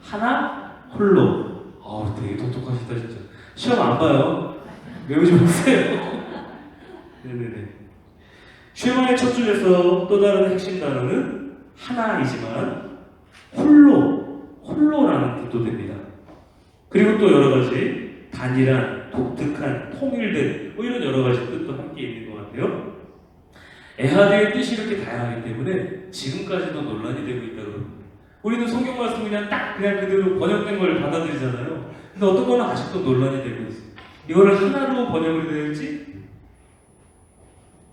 하나 홀로. 되게 똑똑하시다 진짜. 시험 안 봐요. 외우지 마세요. 네네네. 쉐마의 첫 줄에서 또 다른 핵심 단어는 하나이지만 홀로라는 뜻도 됩니다. 그리고 또 여러 가지 단일한, 독특한, 통일된 이런 여러 가지 뜻도 함께 있는 것 같아요. 에하드의 뜻이 이렇게 다양하기 때문에 지금까지도 논란이 되고 있다고 합니다. 우리는 성경 말씀 그냥 그대로 번역된 걸 받아들이잖아요. 근데 어떤 거는 아직도 논란이 되고 있어요. 이거를 하나로 번역을 해야 될지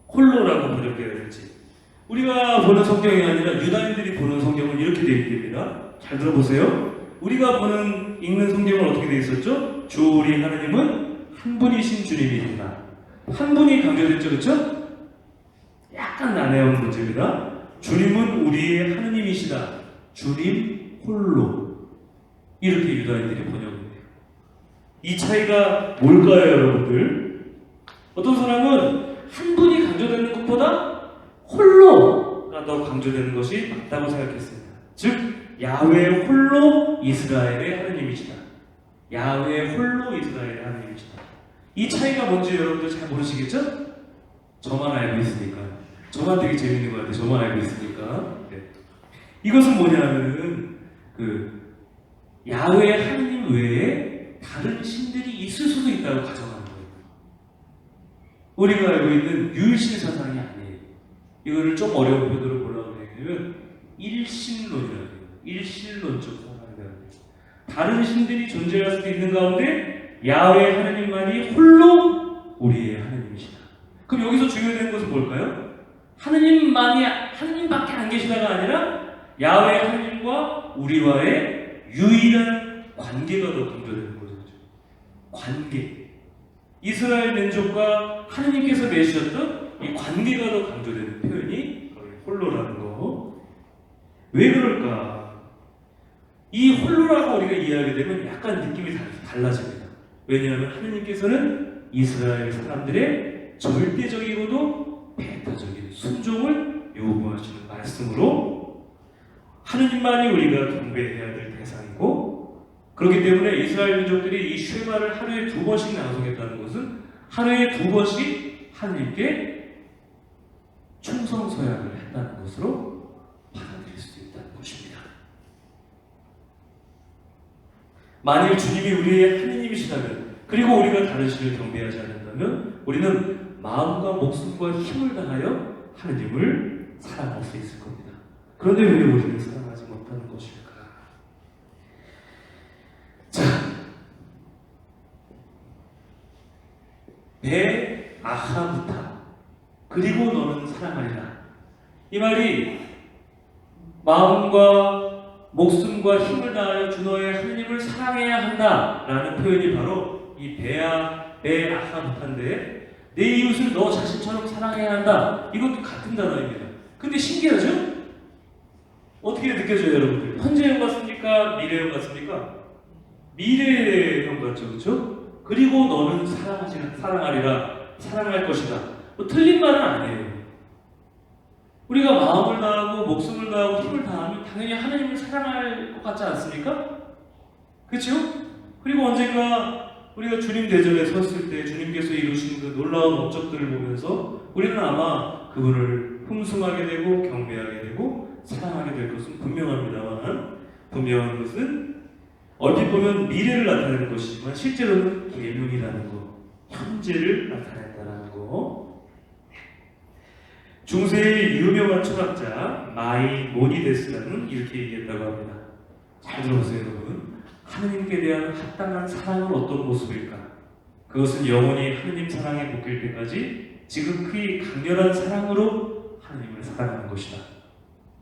홀로라고 번역해야 될지. 우리가 보는 성경이 아니라 유다인들이 보는 성경은 이렇게 되어 있습니다. 잘 들어보세요. 우리가 읽는 성경은 어떻게 되어 있었죠? 주 우리 하나님은 한 분이신 주님이시다. 한 분이 강조됐죠, 그렇죠? 약간 난해한 문제입니다. 주님은 우리의 하느님이시다. 주님 홀로. 이렇게 유다인들이 번역해요. 이 차이가 뭘까요, 여러분들? 어떤 사람은 한 분이 강조되는 것보다 홀로가 더 강조되는 것이 맞다고 생각했습니다. 즉, 야훼 홀로 이스라엘의 하느님이시다. 야훼 홀로 이스라엘의 하느님이시다. 이 차이가 뭔지 여러분들 잘 모르시겠죠? 저만 알고 있으니까. 저만 되게 재밌는 것 같아요. 저만 알고 있으니까. 네. 이것은 뭐냐면은 야훼 하느님 외에 다른 신들이 있을 수도 있다고 가정하는 거예요. 우리가 알고 있는 유일신 사상이 아니에요. 이거를 좀 어려운 표현으로 뭐라고 하냐면 일신론이라고 해요. 일신론적 사상이라고 해요. 다른 신들이 존재할 수도 있는 가운데 야훼 하느님만이 홀로 우리의 하느님이시다. 그럼 여기서 중요한 것은 뭘까요? 하느님밖에 안 계시다가 아니라 야훼 하느님과 우리와의 유일한 관계가 더 강조되는 거죠. 관계. 이스라엘 민족과 하느님께서 맺으셨던 이 관계가 더 강조되는 표현이 홀로라는 거. 왜 그럴까? 이 홀로라고 우리가 이해하게 되면 약간 느낌이 달라집니다. 왜냐하면 하느님께서는 이스라엘 사람들의 절대적이고도 배타적인 순종을 요구하시는 말씀으로 하느님만이 우리가 경배해야 될 대상이고, 그렇기 때문에 이스라엘 민족들이 이 쉐마를 하루에 2번씩 낭송했다는 것은 하루에 2번씩 하느님께 충성서약을 했다는 것으로 받아들일 수 있다는 것입니다. 만일 주님이 우리의 하느님이시다면, 그리고 우리가 다른 신을 경배하지 않는다면 우리는 마음과 목숨과 힘을 다하여 하느님을 사랑할 수 있을 겁니다. 그런데 왜 우리는 사랑하지 못하는 것일까? 자, 배 아하부타 그리고 너는 사랑하리라. 이 말이 마음과 목숨과 힘을 다하여 주 너의 하느님을 사랑해야 한다라는 표현이 바로 이 배 아하부타인데, 내 이웃을 너 자신처럼 사랑해야 한다. 이것도 같은 단어입니다. 근데 신기하죠? 어떻게 느껴져요, 여러분들? 현재형 같습니까? 미래형 같습니까? 미래형 같죠, 그렇죠? 그리고 너는 사랑하리라, 사랑할 것이다. 틀린 말은 아니에요. 우리가 마음을 다하고 목숨을 다하고 힘을 다하면 당연히 하나님을 사랑할 것 같지 않습니까? 그렇죠? 그리고 언젠가 우리가 주님 대전에 섰을 때 주님께서 이루신 그 놀라운 업적들을 보면서 우리는 아마 그분을 흠숭하게 되고 경배하게 되고 사랑하게 될 것은 분명합니다만, 분명한 것은 얼핏 보면 미래를 나타내는 것이지만 실제로는 계명이라는 거, 현재를 나타낸다는 거. 중세의 유명한 철학자 마이모니데스라는 이렇게 얘기했다고 합니다. 잘 들어보세요, 여러분. 하느님께 대한 합당한 사랑은 어떤 모습일까? 그것은 영원히 하느님 사랑에 묶일 때까지 지극히 강렬한 사랑으로 하느님을 사랑하는 것이다.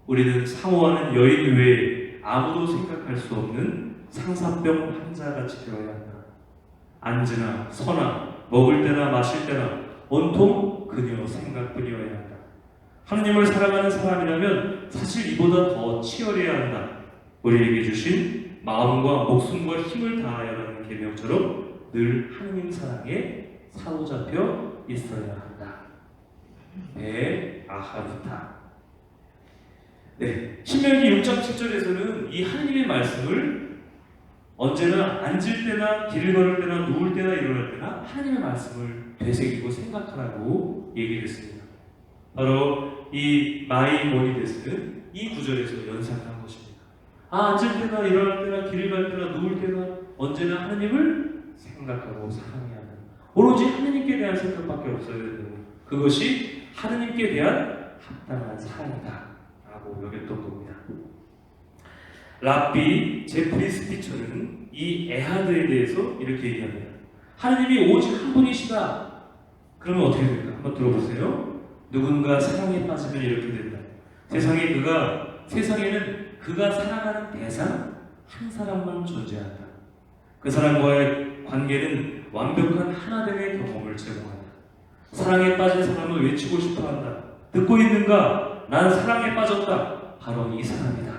우리는 사모하는 여인 외에 아무도 생각할 수 없는 상사병 환자같이 되어야 한다. 앉으나 서나 먹을 때나 마실 때나 온통 그녀 생각뿐이어야 한다. 하느님을 사랑하는 사람이라면 사실 이보다 더 치열해야 한다. 우리에게 주신 마음과 목숨과 힘을 다하여라는 계명처럼 늘 하느님 사랑에 사로잡혀 있어야 한다. 네, 아하부타. 네, 신명기 6장 7절에서는 이 하느님의 말씀을 언제나 앉을 때나 길을 걸을 때나 누울 때나 일어날 때나 하나님의 말씀을 되새기고 생각하라고 얘기를 했습니다. 바로 이 마이모니데스는 이 구절에서 연상한 것입니다. 앉을 때나 일어날 때나 길을 갈 때나 누울 때나 언제나 하나님을 생각하고 사랑해야 한다. 오로지 하나님께 대한 생각밖에 없어야 된다. 그것이 하나님께 대한 합당한 사랑이다 라고 여겼던 겁니다. 랍비 제프리 스피처는 이 에하드에 대해서 이렇게 얘기합니다. 하느님이 오직 한 분이시다. 그러면 어떻게 될까? 한번 들어보세요. 누군가 사랑에 빠지면 이렇게 된다. 세상에는 그가 사랑하는 대상 한 사람만 존재한다. 그 사람과의 관계는 완벽한 하나됨의 경험을 제공한다. 사랑에 빠진 사람은 외치고 싶어한다. 듣고 있는가? 난 사랑에 빠졌다. 바로 이 사람이다.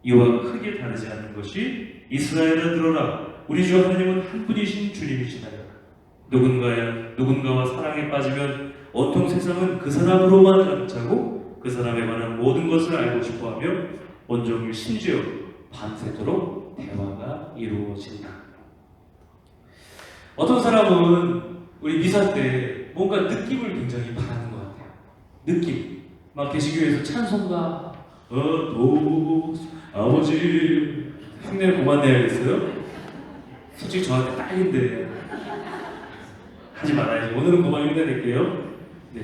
이와 크게 다르지 않는 것이 이스라엘을 들어라. 우리 주 하나님은 한 분이신 주님이시나요. 누군가와 사랑에 빠지면 온통 세상은 그 사람으로만 가득 차고 그 사람에 관한 모든 것을 알고 싶어하며 온종일 심지어 밤새도록 대화가 이루어진다. 어떤 사람은 우리 미사 때 뭔가 느낌을 굉장히 바라는 것 같아요. 느낌. 막 개신교에서 찬송가 도 아버지 흉내를 그만 내야겠어요? 솔직히 저한테 딸인데 하지 말아야지. 오늘은 그만 흉내 낼게요. 네.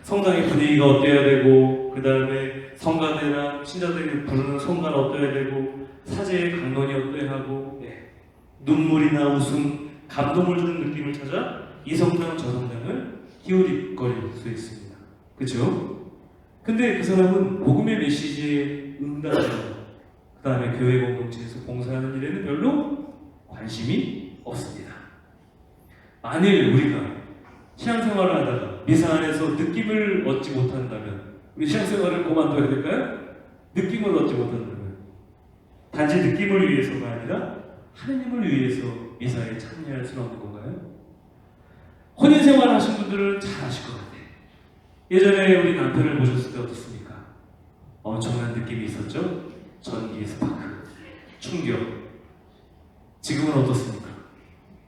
성당의 분위기가 어때야 되고 그 다음에 성가대나 신자들이 부르는 성가는 어때야 되고 사제의 강론이 어때야 하고 네. 눈물이나 웃음, 감동을 주는 느낌을 찾아 이 성당 저 성당을 기울이거릴 수 있습니다. 그렇죠? 근데 그 사람은 복음의 메시지에 응답하고 그 다음에 교회 공동체에서 봉사하는 일에는 별로 관심이 없습니다. 만일 우리가 신앙생활을 하다가 미사 안에서 느낌을 얻지 못한다면 우리 신앙생활을 그만둬야 될까요? 느낌을 얻지 못한다면 단지 느낌을 위해서가 아니라 하느님을 위해서 미사에 참여할 수는 없는 건가요? 혼인생활 하신 분들은 잘 아실 것 같아요. 예전에 우리 남편을 모셨을 때 어떻습니까? 엄청난 느낌이 있었죠? 전기 스파크, 충격. 지금은 어떻습니까?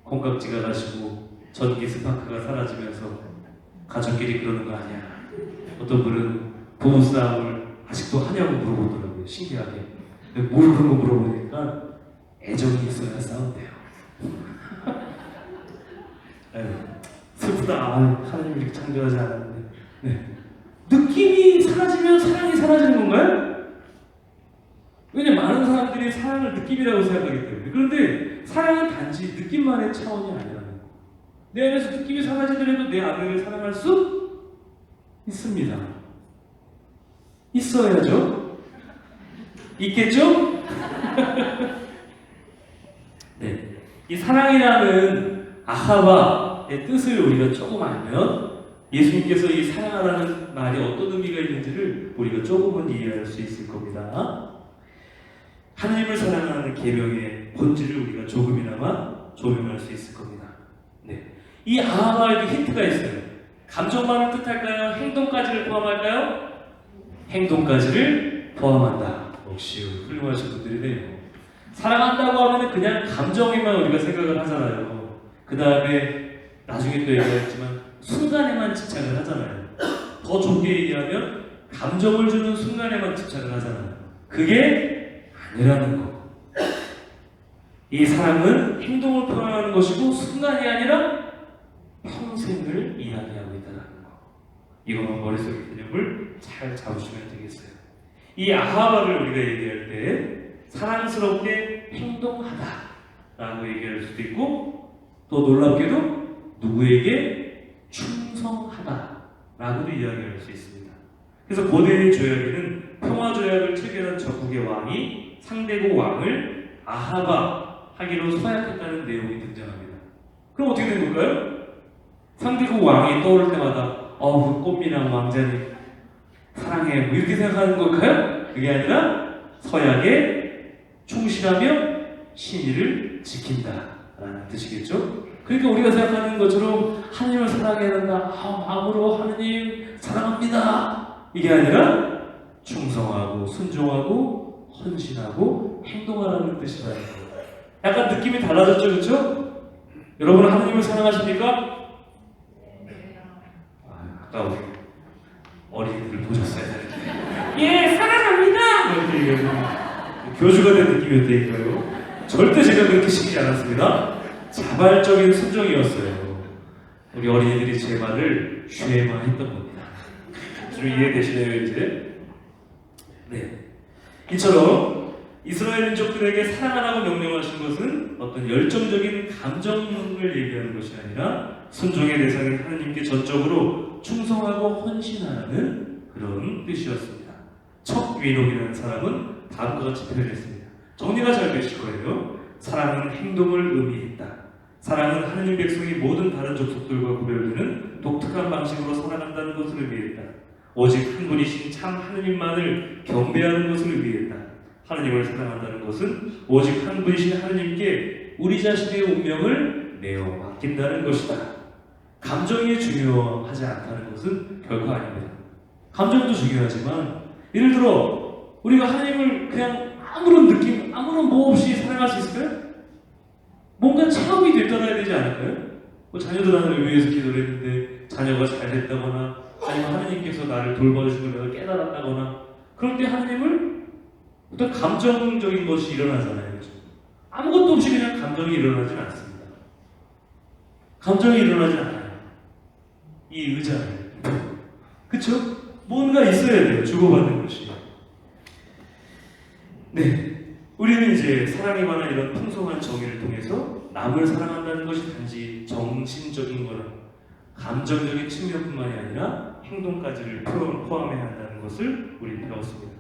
콩깍지가 나시고 전기 스파크가 사라지면서 가족끼리 그러는 거 아니야. 어떤 분은 부부싸움을 아직도 하냐고 물어보더라고요. 신기하게. 근데 뭘 그런 거 물어보니까 애정이 있어야 싸운대요. 슬프다. 하나님 이렇게 창조하지 않았는데. 네. 느낌이 사라지면 사랑이 사라지는 건가요? 왜냐면 많은 사람들이 사랑을 느낌이라고 생각하기 때문에. 그런데 사랑은 단지 느낌만의 차원이 아니라는 거예요. 내 안에서 느낌이 사라지더라도 내 아내를 사랑할 수 있습니다. 있어야죠. 있겠죠? 네. 이 사랑이라는 아하바의 뜻을 우리가 조금 알면 예수님께서 이 사랑하라는 말이 어떤 의미가 있는지를 우리가 조금은 이해할 수 있을 겁니다. 하나님을 사랑하는 계명의 본질을 우리가 조금이나마 조명할 수 있을 겁니다. 네. 이 아하바에도 힌트가 있어요. 감정만을 뜻할까요? 행동까지를 포함할까요? 행동까지를 포함한다. 역시 훌륭하신 분들이네요. 사랑한다고 하면 그냥 감정에만 우리가 생각을 하잖아요. 그 다음에 나중에 또 얘기했지만 순간에만 집착을 하잖아요. 더 좋게 얘기하면 감정을 주는 순간에만 집착을 하잖아요. 그게 아니라는 거. 이 사랑은 행동을 표현하는 것이고 순간이 아니라 평생을 이야기하고 있다는 거. 이것만 머릿속에 개념을 잘 잡으시면 되겠어요. 이 아하바를 우리가 얘기할 때 사랑스럽게 행동하다라고 얘기할 수도 있고 또 놀랍게도 누구에게 충성하다라고도 이야기할 수 있습니다. 그래서 고대의 조약에는 평화조약을 체결한 적국의 왕이 상대국 왕을 아하바 하기로 서약했다는 내용이 등장합니다. 그럼 어떻게 된 걸까요? 상대국 왕이 떠오를 때마다 그 꽃미남 왕자님 사랑해 뭐 이렇게 생각하는 걸까요? 그게 아니라 서약에 충실하며 신의를 지킨다라는 뜻이겠죠? 그러니까 우리가 생각하는 것처럼 하나님을 사랑해야 한다. 마음으로 하나님 사랑합니다. 이게 아니라 충성하고 순종하고 헌신하고 행동하라는 뜻이라는 거예요. 약간 느낌이 달라졌죠, 그렇죠? 여러분은 하나님을 사랑하십니까? 아까 우리 어린이들 보셨어야 되는데 예, 사랑합니다! 이렇게 얘기하면 교주가 된 느낌이었다니까요. 절대 제가 그렇게 시키지 않았습니다. 자발적인 순종이었어요. 우리 어린이들이 제 말을 쉐만 했던 겁니다. 좀 이해되시네요, 이제? 네. 이처럼 이스라엘 민족들에게 사랑하라고 명령하신 것은 어떤 열정적인 감정을 얘기하는 것이 아니라 순종의 대상인 하나님께 전적으로 충성하고 헌신하라는 그런 뜻이었습니다. 척위록이라는 사람은 다음과 같이 표현했습니다. 정리가 잘 되실 거예요. 사랑은 행동을 의미했다. 사랑은 하느님 백성이 모든 다른 족속들과 구별되는 독특한 방식으로 살아간다는 것을 의미했다. 오직 한 분이신 참 하느님만을 경배하는 것을 의미했다. 하느님을 사랑한다는 것은 오직 한 분이신 하느님께 우리 자신의 운명을 내어 맡긴다는 것이다. 감정이 중요하지 않다는 것은 결코 아닙니다. 감정도 중요하지만 예를 들어 우리가 하나님을 그냥 아무런 느낌, 아무런 뭐 없이 사랑할 수 있을까요? 뭔가 체험이 되돌아야 되지 않을까요? 뭐 자녀들 하나를 위해서 기도를 했는데 자녀가 잘 됐다거나 아니면 하나님께서 나를 돌봐주시고 내가 깨달았다거나 그럴 때 하나님을 어떤 감정적인 것이 일어나잖아요. 그렇죠? 아무것도 없이 그냥 감정이 일어나진 않습니다. 감정이 일어나진 않아요. 이 의자를. 그쵸? 뭔가 있어야 돼요. 주고받는 것이. 네. 우리는 이제 사랑에 관한 이런 풍성한 정의를 통해서 남을 사랑한다는 것이 단지 정신적인 거나 감정적인 측면뿐만이 아니라 행동까지를 포함해야 한다는 것을 우리 배웠습니다.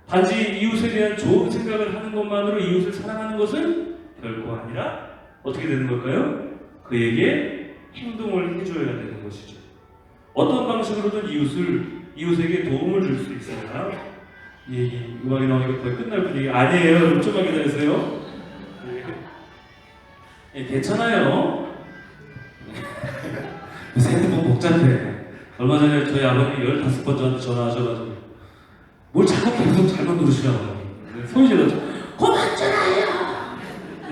단지 이웃에 대한 좋은 생각을 하는 것만으로 이웃을 사랑하는 것은 결코 아니라 어떻게 되는 걸까요? 그에게 행동을 해줘야 되는 것이죠. 어떤 방식으로든 이웃에게 도움을 줄 수 있어야 이 음악이 나오니까 거의 끝날 분위기 아니에요. 좀만 기다리세요. 네, 괜찮아요. 핸드폰 복잡해. 얼마 전에 저희 아버님이 15번 저한테 전화하셔가지고 뭘 자꾸 계속 잘못 누르시냐고요. 소리 질렀죠. 그만 전화해요.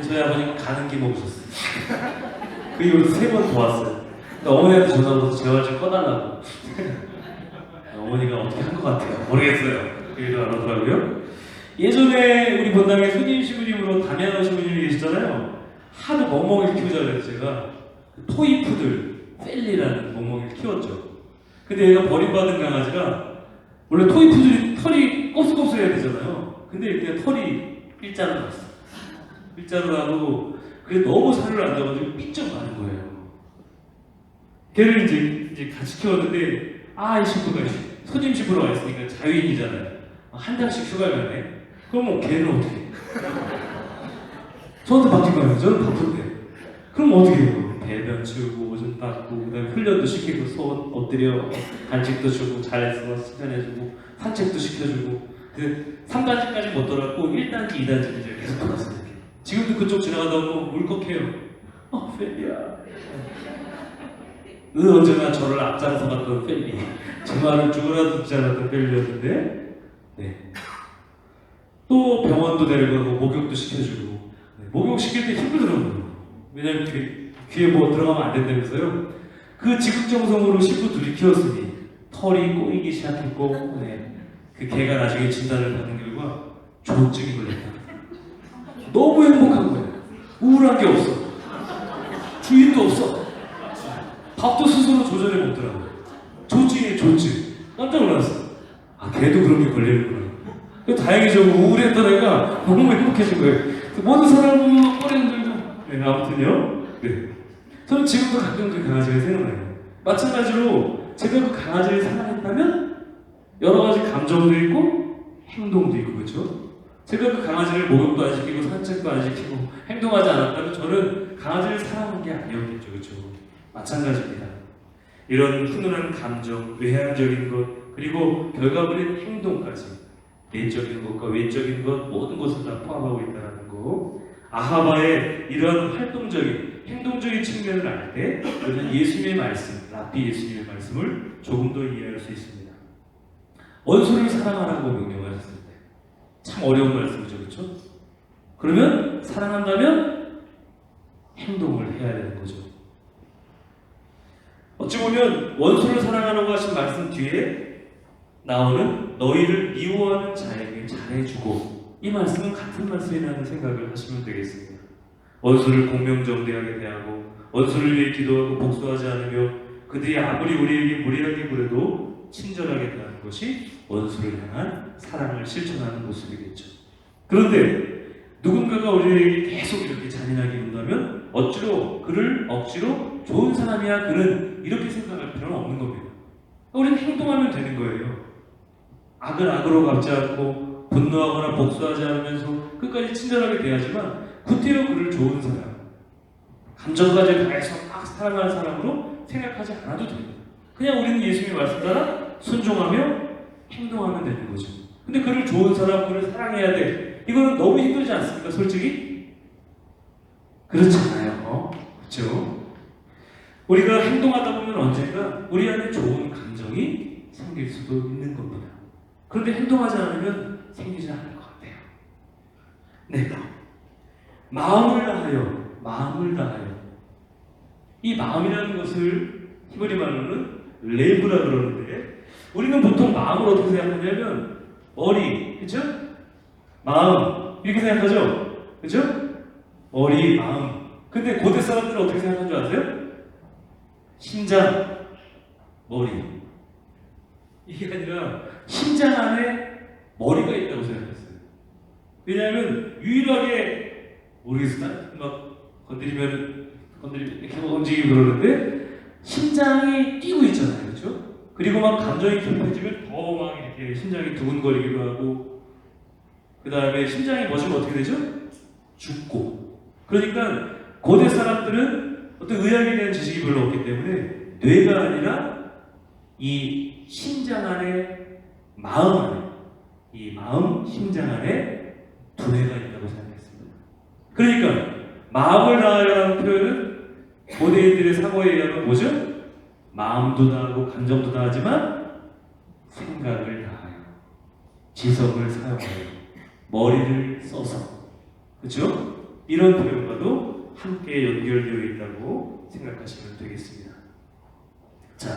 저희 아버님 가는 김 없었어요. 그 이후로 3번 더 왔어요. 어머니한테 전화 걸어서 제발 좀 꺼달라고. 어머니가 어떻게 한 것 같아요. 모르겠어요. 그 일을 안 하더라고요. 예전에 우리 본당에 손님 시부님으로 담양한 시부님이 계시잖아요. 하도 멍멍이를 키우자 그래서 제가 토이푸들 펠리라는 멍멍이를 키웠죠. 근데 얘가 버림받은 강아지라 원래 토이푸들이 털이 곱슬곱슬해야 되잖아요. 근데 이때 털이 일자로 났어. 일자로 나고 그게 너무 살을 안 잡아가지고 삐쩍 나는 거예요. 걔를 이제 같이 키웠는데 이 신부가 손님 신부로 와 있으니까 자유인이잖아요. 한 달씩 휴가 가네. 그럼 뭐 걔는 어떻게 해? 저한테 맡긴 거예요. 저는 바쁜데. 그럼 어떻게 해요? 배변 치우고 오줌 닦고 그다음에 훈련도 시키고 손 엎드려 간식도 주고 잘했어 칭찬해주고 산책도 시켜주고 그 3단지까지 못 돌았고 1단지, 2단지를 이제 계속 돌았어요. 지금도 그쪽 지나가다 보면 울컥해요. 펠리야. 언제나 저를 앞장서 갔던 펠리. 제 말을 죽으라도 듣지 않았던 펠리였는데 네. 또 병원도 데려가고 목욕도 시켜주고 목욕 시킬 때 힘들더라고요. 왜냐면 귀에 뭐 들어가면 안 된다면서요. 그 지극정성으로 신부 둘이 키웠으니 털이 꼬이기 시작했고 그 개가 나중에 진단을 받은 결과 조증이 걸렸다. 너무 행복한 거예요. 우울한 게 없어. 주인도 없어. 밥도 스스로 조절해 먹더라고. 조증이에요, 조증. 깜짝 놀랐어. 아, 걔도 그런 게 걸리는구나. 다행이죠. 우울했던 애가 너무 행복해진 거예요. 모든 사람은 꼬리 흔들고. 네, 아무튼요. 네. 저는 지금도 가끔씩 강아지가 생각나요. 마찬가지로 제가 그 강아지를 사랑했다면 여러 가지 감정도 있고 행동도 있고 그렇죠? 제가 그 강아지를 목욕도 안 시키고 산책도 안 시키고 행동하지 않았다면 저는 강아지를 사랑한 게 아니었겠죠. 그렇죠? 마찬가지입니다. 이런 훈훈한 감정, 외향적인 것, 그리고 결과물인 행동까지 내적인 것과 외적인 것 모든 것을 다 포함하고 있다는 거. 아하바의 이러한 활동적인, 행동적인 측면을 알 때 우리는 예수님의 말씀, 라피 예수님의 말씀을 조금 더 이해할 수 있습니다. 원수를 사랑하라고 명령하셨을 때 참 어려운 말씀이죠. 그렇죠? 그러면 사랑한다면 행동을 해야 되는 거죠. 어찌 보면 원수를 사랑하라고 하신 말씀 뒤에 나오는 너희를 미워하는 자에게 잘해주고 이 말씀은 같은 말씀이라는 생각을 하시면 되겠습니다. 원수를 공명정대하게 대하고 원수를 위해 기도하고 복수하지 않으며 그들이 아무리 우리에게 무리하게 굴해도 친절하게 대하는 것이 원수를 향한 사랑을 실천하는 모습이겠죠. 그런데 누군가가 우리에게 계속 이렇게 잔인하게 군다면 어찌로 그를 억지로 좋은 사람이야 그는 이렇게 생각할 필요는 없는 겁니다. 우리는 행동하면 되는 거예요. 악을 악으로 갚지 않고 분노하거나 복수하지 않으면서 끝까지 친절하게 대하지만 구태여 그를 좋은 사람, 감정까지 다해서 막 사랑하는 사람으로 생각하지 않아도 됩니다. 그냥 우리는 예수님의 말씀 따라 순종하며 행동하면 되는 거죠. 근데 그를 좋은 사람, 그를 사랑해야 돼. 이거는 너무 힘들지 않습니까? 솔직히? 그렇잖아요. 그렇죠? 우리가 행동하다 보면 언젠가 우리 안에 좋은 감정이 생길 수도 있는 겁니다. 그런데 행동하지 않으면 생기지 않을 것 같아요. 네. 마음을 다하여. 이 마음이라는 것을 히브리 말로는 레브라 그러는데 우리는 보통 마음을 어떻게 생각하냐면 머리, 그렇죠? 마음 이렇게 생각하죠? 그렇죠? 머리, 마음. 근데 고대 사람들은 어떻게 생각하는 줄 아세요? 심장, 머리. 이게 아니라 심장 안에 머리가 있다고 생각했어요. 왜냐하면 유일하게 모르겠어요. 막 건드리면 이렇게 움직이고 그러는데 심장이 뛰고 있잖아요. 그렇죠? 그리고 막 감정이 급해지면 더 막 이렇게 심장이 두근거리기도 하고 그 다음에 심장이 멎으면 어떻게 되죠? 죽고. 그러니까 고대 사람들은 어떤 의학에 대한 지식이 별로 없기 때문에 뇌가 아니라 이 심장 안에 마음 안에 이 마음, 심장 안에 두뇌가 있다고 생각했습니다. 그러니까 마음을 다하여라는 표현은 고대인들의 사고에 의하면 뭐죠? 마음도 다하고 감정도 다하지만 생각을 다하여 지성을 사용하여 머리를 써서 그렇죠? 이런 표현과도 함께 연결되어 있다고 생각하시면 되겠습니다. 자,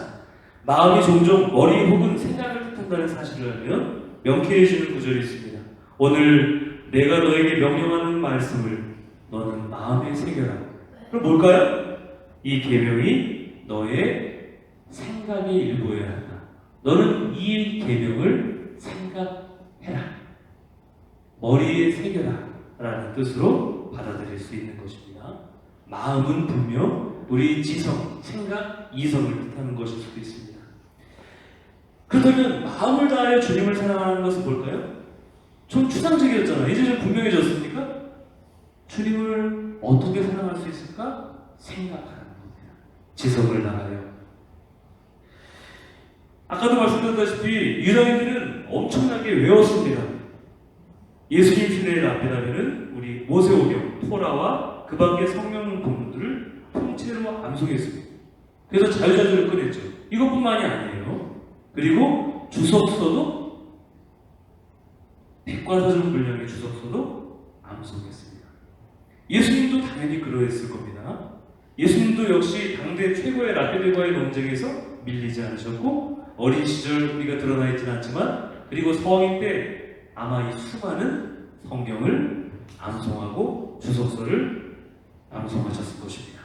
마음이 종종 머리 혹은 생각을 뜻한다는 사실을 알면 명쾌해지는 구절이 있습니다. 오늘 내가 너에게 명령하는 말씀을 너는 마음에 새겨라. 그럼 뭘까요? 이 계명이 너의 생각의 일부여야 한다. 너는 이 계명을 생각해라. 머리에 새겨라. 라는 뜻으로 받아들일 수 있는 것입니다. 마음은 분명 우리 지성, 생각, 이성을 뜻하는 것일 수도 있습니다. 그렇다면 마음을 다하여 주님을 사랑하는 것은 뭘까요? 좀 추상적이었잖아요. 이제 좀 분명해졌습니까? 주님을 어떻게 사랑할 수 있을까? 생각하는 겁니다. 지성을 다하여. 아까도 말씀드렸다시피 유다인들은 엄청나게 외웠습니다. 예수님 시대의 앞이라면 우리 모세오경, 토라와 그 밖의 성경 본문들을 통째로 암송했습니다. 그래서 자유자주를 꺼냈죠. 이것뿐만이 아니에요. 그리고 주석서도 백과사전 분량의 주석서도 암송했습니다. 예수님도 당연히 그러했을 겁니다. 예수님도 역시 당대 최고의 라피들과의 논쟁에서 밀리지 않으셨고 어린 시절 우리가 드러나 있지는 않지만 그리고 성인 때 아마 이 수많은 성경을 암송하고 주석서를 암송하셨을 것입니다.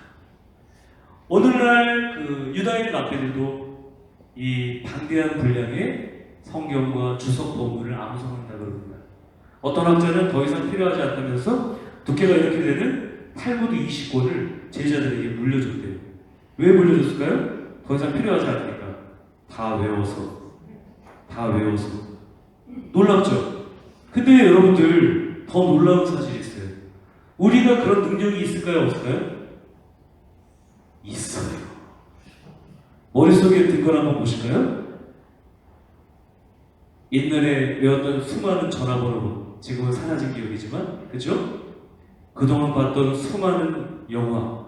오늘날 그 유다인 랍비들도 이 방대한 분량의 성경과 주석 본문을 암송한다 그럽니다. 어떤 학자는 더 이상 필요하지 않다면서 두께가 이렇게 되는 탈무드 20권을 제자들에게 물려줬대요. 왜 물려줬을까요? 더 이상 필요하지 않으니까. 다 외워서. 놀랍죠? 근데 여러분들 더 놀라운 사실이 있어요. 우리가 그런 능력이 있을까요? 없을까요? 있어요. 머릿속에 든 걸 한번 보실까요? 옛날에 외웠던 수많은 전화번호, 지금은 사라진 기억이지만, 그죠? 그동안 봤던 수많은 영화,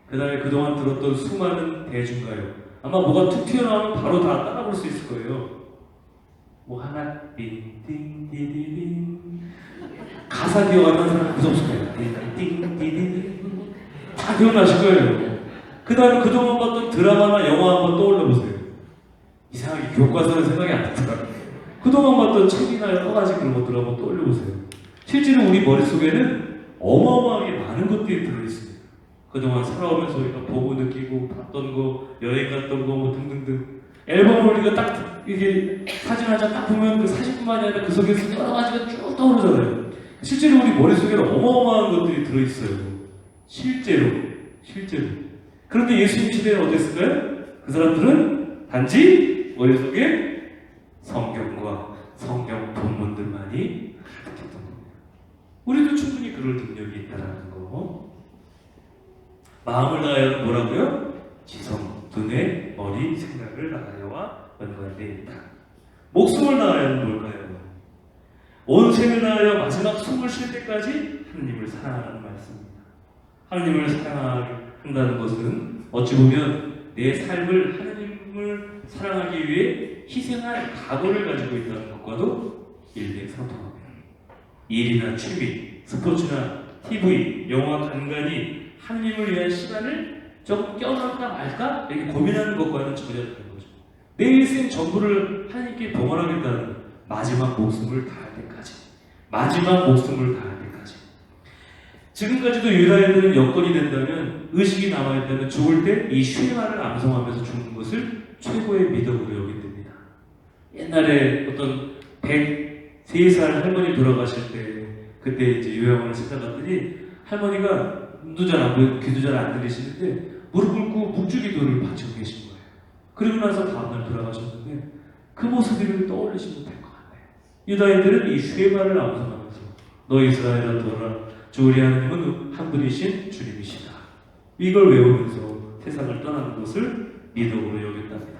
그 다음에 그동안 들었던 수많은 대중가요. 아마 뭐가 툭 튀어나오면 바로 다 따라볼 수 있을 거예요. 뭐 하나, 띵띵띵띵띵. 가사 기억 안 나는 사람 무섭을 거예요. 띵띵띵띵. 다 기억나실 거예요. 그 다음에 그동안 봤던 드라마나 영화 한번 떠올려 보세요. 이상하게 교과서는 생각이 안 나더라고요. 그동안 봤던 책이나 여러 가지 그런 것들 한번 떠올려 보세요. 실제로 우리 머릿속에는 어마어마하게 많은 것들이 들어있습니다. 그동안 살아오면서 우리가 보고 느끼고 봤던 거, 여행 갔던 거 뭐 등등등. 앨범을 우리가 딱 이게 사진 한 장 딱 보면 그 사진뿐만이 아니라 그 속에서 여러 가지가 쭉 떠오르잖아요. 실제로 우리 머릿속에는 어마어마한 것들이 들어있어요. 실제로. 그런데 예수님 시대는 어땠을까요? 그 사람들은 단지 머릿속에 성경과 성경 본문들만이 가득했던 겁니다. 우리도 충분히 그럴 능력이 있다는 거. 마음을 다하여는 뭐라고요? 지성, 눈에, 머리, 생각을 다하여와 연관되어 있다. 목숨을 다하여는 뭘까요? 온 생을 다하여 마지막 숨을 쉴 때까지 하느님을 사랑하라는 말씀입니다. 하느님을 사랑한다는 것은 어찌 보면 내 삶을 하느님을 사랑하기 위해 희생할 각오를 가지고 있다는 것과도 일맥상통합니다. 일이나 취미, 스포츠나 TV, 영화 간간히 하느님을 위한 시간을 좀 껴넣을까 말까 이렇게 고민하는 것과는 전혀 다른 거죠. 내 인생 전부를 하나님께 봉헌하겠다는 마지막 목숨을 다할 때까지. 지금까지도 유다인들은 여건이 된다면, 의식이 남아있다면 죽을 때 이 쉐마를 암송하면서 죽는 것을 최고의 미덕으로 여긴답니다. 옛날에 어떤 103살 할머니 돌아가실 때 그때 이제 요양원을 찾아갔더니 할머니가 눈도 잘 안 보이고 귀도 잘 안 들리시는데 무릎 꿇고 묵주기도를 바치고 계신 거예요. 그리고 나서 다음날 돌아가셨는데 그 모습을 떠올리시면 될 것 같아요. 유다인들은 이 쉐마를 암송하면서 너 이스라엘아 들어라, 주 우리 하나님은 한 분이신 주님이시다. 이걸 외우면서 세상을 떠나는 것을 미덕으로 여겼답니다.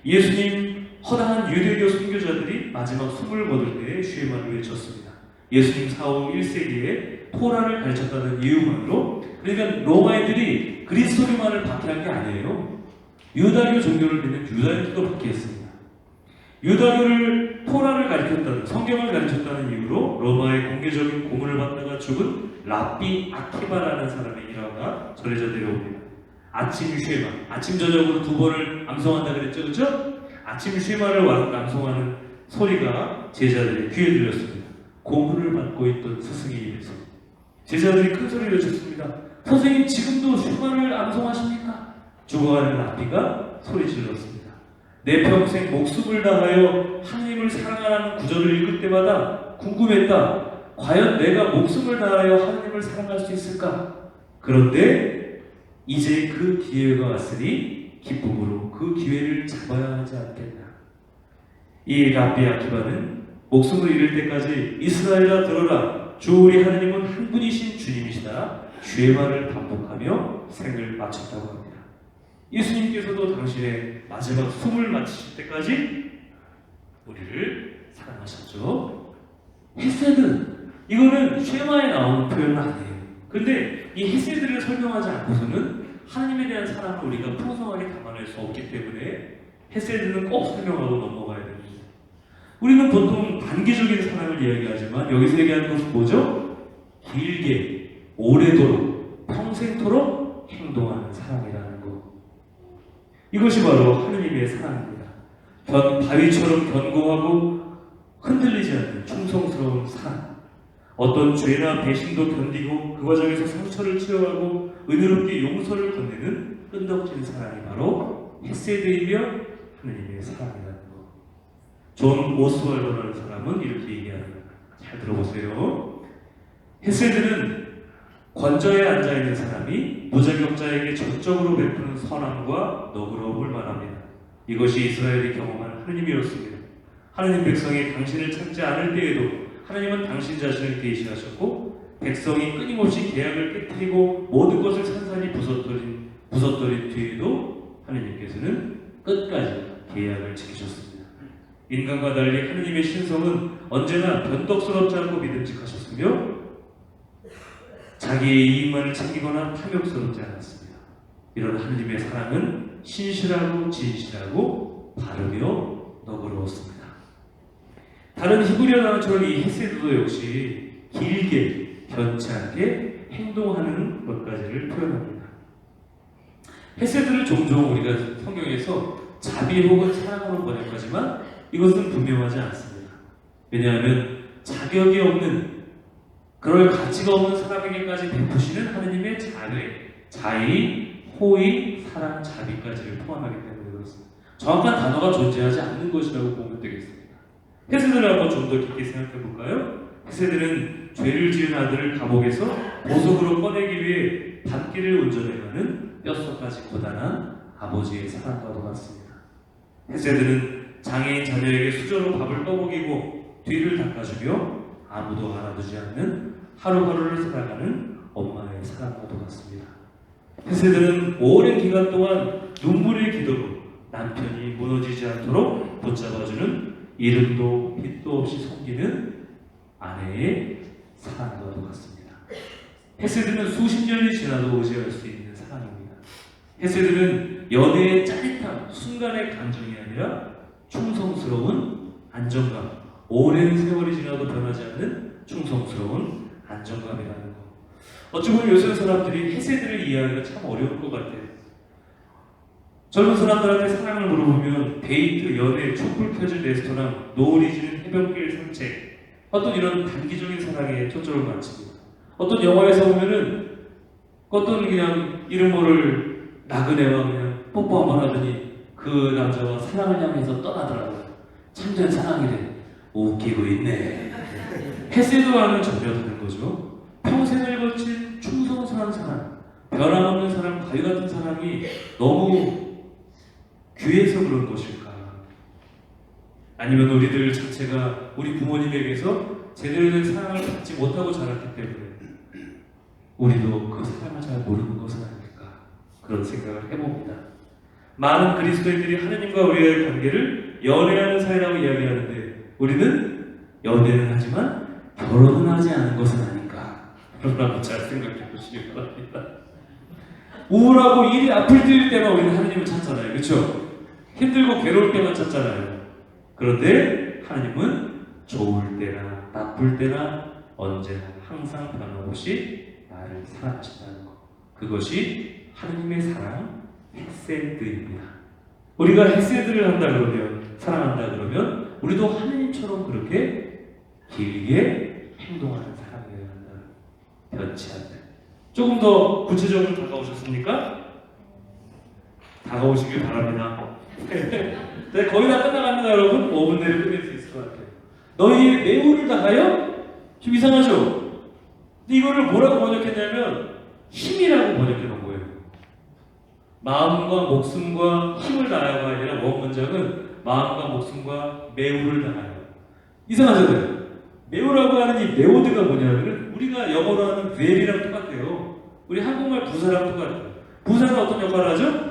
예수님 허다한 유대교 선교자들이 마지막 숨을 거둘 때에 쉐마를 외쳤습니다. 예수님 사후 1세기에 토라를 가르쳤다는 이유만으로, 그러니까 로마인들이 그리스도교만을 박해한 게 아니에요. 유다교 종교를 믿는 유다인들도 박해했습니다. 유다교를 토라를 가르쳤다는, 성경을 가르쳤다는 이유로 로마의 공개적인 고문을 받다가 죽은 랍비 아키바라는 사람의 일화가 전해져 내려옵니다. 아침 쉐마, 아침 저녁으로 두 번을 암송한다 그랬죠, 그렇죠? 아침 쉐마를 암송하는 소리가 제자들의 귀에 들렸습니다. 고문을 받고 있던 스승의 입에서 제자들이 큰 소리를 쳤습니다. 선생님, 지금도 쉐마를 암송하십니까? 죽어가는 랍비가 소리 질렀습니다. 내 평생 목숨을 다하여 하나님을 사랑하는 구절을 읽을 때마다 궁금했다. 과연 내가 목숨을 다하여 하나님을 사랑할 수 있을까? 그런데 이제 그 기회가 왔으니 기쁨으로 그 기회를 잡아야 하지 않겠나. 이 랍비 아키바는 목숨을 잃을 때까지 이스라엘아 들어라, 주 우리 하나님은 한 분이신 주님이시다, 주의 말을 반복하며 생을 마쳤다고 합니다. 예수님께서도 당신의 마지막 숨을 마치실 때까지 우리를 사랑하셨죠. 헤세드, 이거는 쉐마에 나오는 표현은 아니에요. 근데 이 헤세드를 설명하지 않고서는 하나님에 대한 사랑을 우리가 풍성하게 담아낼 수 없기 때문에 헤세드는 꼭 설명하고 넘어가야 됩니다. 우리는 보통 단기적인 사랑을 이야기하지만 여기서 얘기하는 것은 뭐죠? 길게, 오래도록, 평생토록 행동하는 사랑이라는 것. 이것이 바로 하느님의 사랑입니다. 바위처럼 견고하고 흔들리지 않는 충성스러운 사랑. 어떤 죄나 배신도 견디고 그 과정에서 상처를 치유하고 은혜롭게 용서를 건네는 끈덕지는 사랑이 바로 헤세드이며 하느님의 사랑이라는 것. 존 오스월더라는 사람은 이렇게 얘기합니다. 잘 들어보세요. 헤세드는 권좌에 앉아있는 사람이 무자격자에게 전적으로 베푸는 선함과 너그러움을 말합니다. 이것이 이스라엘이 경험한 하느님이었습니다. 하느님 백성이 당신을 찾지 않을 때에도 하나님은 당신 자신을 계시하셨고 백성이 끊임없이 계약을 깨뜨리고 모든 것을 산산히 부서뜨린 뒤에도 하느님께서는 끝까지 계약을 지키셨습니다. 인간과 달리 하느님의 신성은 언제나 변덕스럽지 않고 믿음직하셨으며 자기의 이익만을 챙기거나 탐욕스럽지 않았습니다. 이런 하느님의 사랑은 신실하고 진실하고 바르며 너그러웠습니다. 다른 히브리어 단어처럼 이 헤세드도 역시 길게 변치 않게 행동하는 것까지를 표현합니다. 헤세드를 종종 우리가 성경에서 자비 혹은 사랑으로 번역하지만 이것은 분명하지 않습니다. 왜냐하면 자격이 없는 그럴 가치가 없는 사람에게까지 베푸시는 하느님의 자의, 호의, 사랑, 자비까지를 포함하기 때문에 그렇습니다. 정확한 단어가 존재하지 않는 것이라고 보면 되겠습니다. 헤세드를 한번 좀 더 깊게 생각해 볼까요? 헤세드는 죄를 지은 아들을 감옥에서 보석으로 꺼내기 위해 밤길을 운전해가는 뼛속까지 고단한 아버지의 사랑과도 같습니다. 헤세드는 장애인 자녀에게 수저로 밥을 떠먹이고 뒤를 닦아주며 아무도 알아두지 않는 하루하루를 살아가는 엄마의 사랑과도 같습니다. 헤세드는 오랜 기간 동안 눈물의 기도로 남편이 무너지지 않도록 붙잡아주는 이름도 빛도 없이 섬기는 아내의 사랑과도 같습니다. 헤세드는 수십 년이 지나도 의지할 수 있는 사랑입니다. 헤세드는 연애의 짜릿한 순간의 감정이 아니라 충성스러운 안정감, 오랜 세월이 지나도 변하지 않는 충성스러운 안정감이라는 것. 어찌 보면 요새 사람들이 헤세드를 이해하기가 참 어려울 것 같아요. 젊은 사람들한테 사랑을 물어보면 데이트, 연애, 촛불 켜진 레스토랑, 노을이 지는 해변길 산책, 어떤 이런 단기적인 사랑에 초점을 맞춥니다. 어떤 영화에서 보면은 어떤 그냥 이름 모를 나그네와 그냥 뽀뽀 한번 하더니 그 남자와 사랑을 향해서 떠나더라고요. 참된 사랑이래. 웃기고 있네. 헤세드와는 전혀 다른 거죠. 평생을 거친 충성스러운 사람, 변함없는 사람, 바위 같은 사람이 너무 귀해서 그런 것일까? 아니면 우리들 자체가 우리 부모님에게서 제대로 된 사랑을 받지 못하고 자랐기 때문에 우리도 그 사랑을 잘 모르는 것은 아닐까? 그런 생각을 해봅니다. 많은 그리스도인들이 하느님과 우리의 관계를 연애하는 사이라고 이야기하는데 우리는 연애는 하지만 결혼은 하지 않은 것은 아닌가? 라고 잘 생각해 보시기 바랍니다. 우울하고 일이 아플 때만 우리는 하느님을 찾잖아요. 그렇죠? 힘들고 괴로울 때만 찾잖아요. 그런데 하느님은 좋을 때나 나쁠 때나 언제나 항상 변함없이 나를 사랑하신다는 것. 그것이 하느님의 사랑, 헤세드입니다. 우리가 헤세드를 한다 그러면, 사랑한다 그러면 우리도 하느님처럼 그렇게 길게 행동하는 사람이어야 한다. 변치 않는. 조금 더 구체적으로 다가오셨습니까? 다가오시길 바랍니다. 네, 거의 다 끝나갑니다, 여러분. 5분 내로 끝낼 수 있을 것 같아요. 너희의 매우를 다하여? 좀 이상하죠? 근데 이거를 뭐라고 번역했냐면 힘이라고 번역해 놓은 거예요. 마음과 목숨과 힘을 다하여가 아니라 원 문장은 마음과 목숨과 매우를 다하여. 이상하잖아요. 매우라고 하는 이 매우드가 뭐냐면 우리가 영어로 하는 very랑 똑같아요. 우리 한국말 부사랑 똑같아요. 부사는 어떤 역할을 하죠?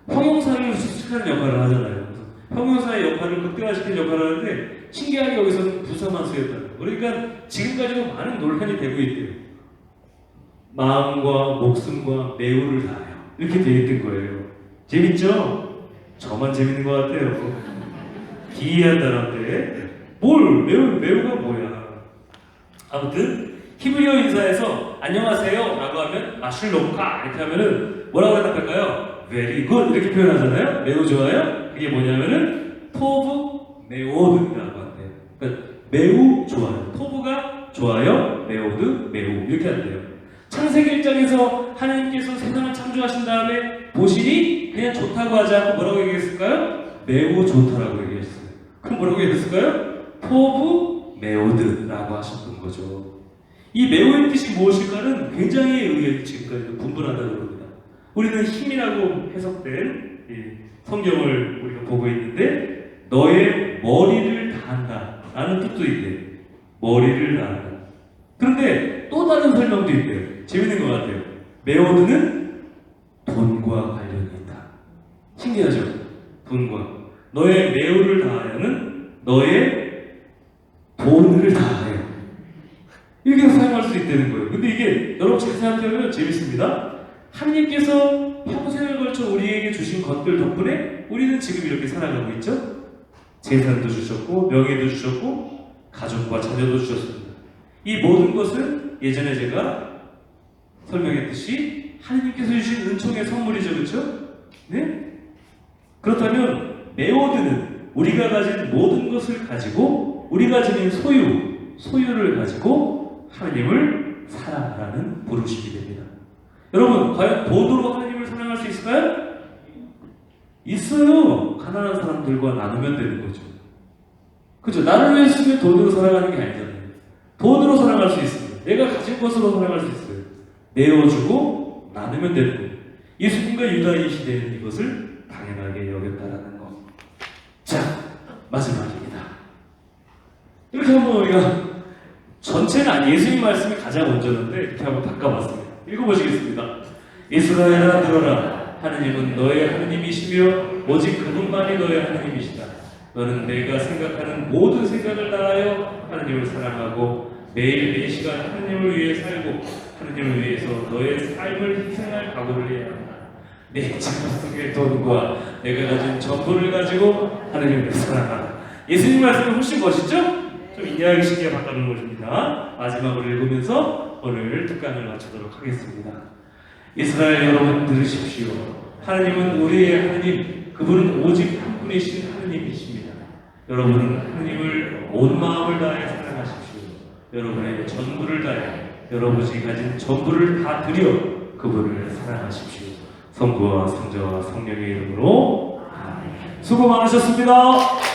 형용사를 수식하는 역할을 하잖아요. 그래서 형용사의 역할을 극대화시키는 역할을 하는데 신기하게 여기서는 부사만 쓰였다는 거예요. 그러니까 지금까지도 많은 논란이 되고 있대요. 마음과 목숨과 매우를 다하여 이렇게 되어 있던 거예요. 재밌죠? 저만 재밌는 것 같아요. 기이한 단어인데 매우가 뭐야? 아무튼 히브리어 인사에서 안녕하세요 라고 하면 슐롬카 이렇게 하면은 뭐라고 대답할까요? very good 이렇게 표현하잖아요. 매우 좋아요. 그게 뭐냐면은 토브 메오드라고 한대요. 그러니까 매우 좋아요. 토브가 좋아요. 메오드라고 하셨던 거죠. 이 메오의 뜻이 무엇일까는 굉장히 지금까지 분분하다고 합니다. 우리는 힘이라고 해석된 성경을 우리가 보고 있는데 너의 머리를 다한다 라는 뜻도 있대요. 머리를 다한다. 그런데 또 다른 설명도 있대요. 재밌는 것 같아요. 메오드는 돈과 관련이 있다. 신기하죠? 돈과. 너의 매우를 다하여는 너의 돈을 다하여. 이렇게 사용할 수 있다는 거예요. 근데 이게 여러분 잘 생각해보면 재밌습니다. 하나님께서 평생을 걸쳐 우리에게 주신 것들 덕분에 우리는 지금 이렇게 살아가고 있죠? 재산도 주셨고, 명예도 주셨고, 가족과 자녀도 주셨습니다. 이 모든 것은 예전에 제가 설명했듯이 하나님께서 주신 은총의 선물이죠, 그렇죠? 네? 그렇다면 메오드는 우리가 가진 모든 것을 가지고 우리가 지닌 소유를 가지고 하나님을 사랑하라는 부르심이 됩니다. 여러분, 과연 돈으로 하나님을 사랑할 수 있을까요? 있어요. 가난한 사람들과 나누면 되는 거죠. 그죠? 나를 위해 쓰면 돈으로 사랑하는 게 아니잖아요. 돈으로 사랑할 수 있습니다. 내가 가진 것으로 사랑할 수 있어요. 내어주고 나누면 되는 거예요. 예수님과 유다의 시대에는 이것을 당연하게 여겼다라는 것. 자, 마지막입니다. 이렇게 한번 우리가 전체는 아니 예수님 말씀이 가장 먼저인데 이렇게 한번 바꿔봤습니다. 읽어보시겠습니다. 이스라엘아 들어라. 하느님은 너의 하느님이시며 오직 그분만이 너의 하느님이시다. 너는 내가 생각하는 모든 생각을 다하여 하느님을 사랑하고 매일 매 시간 하느님을 위해 살고 하느님을 위해서 너의 삶을 희생할 각오를 해야 한다. 내 지금 속의 돈과 내가 가진 전부를 가지고 하느님을 사랑하라. 예수님 말씀이 훨씬 멋있죠? 좀 인내하기 쉽게 바꿔놓은 것입니다. 마지막으로 읽으면서 오늘 특강을 마치도록 하겠습니다. 이스라엘 여러분 들으십시오. 하느님은 우리의 하느님, 그분은 오직 한 분이신 하느님이십니다. 여러분은 하느님을 온 마음을 다해 사랑하십시오. 여러분의 전부를 다해 여러분이 가진 전부를 다 드려 그분을 사랑하십시오. 성부와 성자와 성령의 이름으로 수고 많으셨습니다.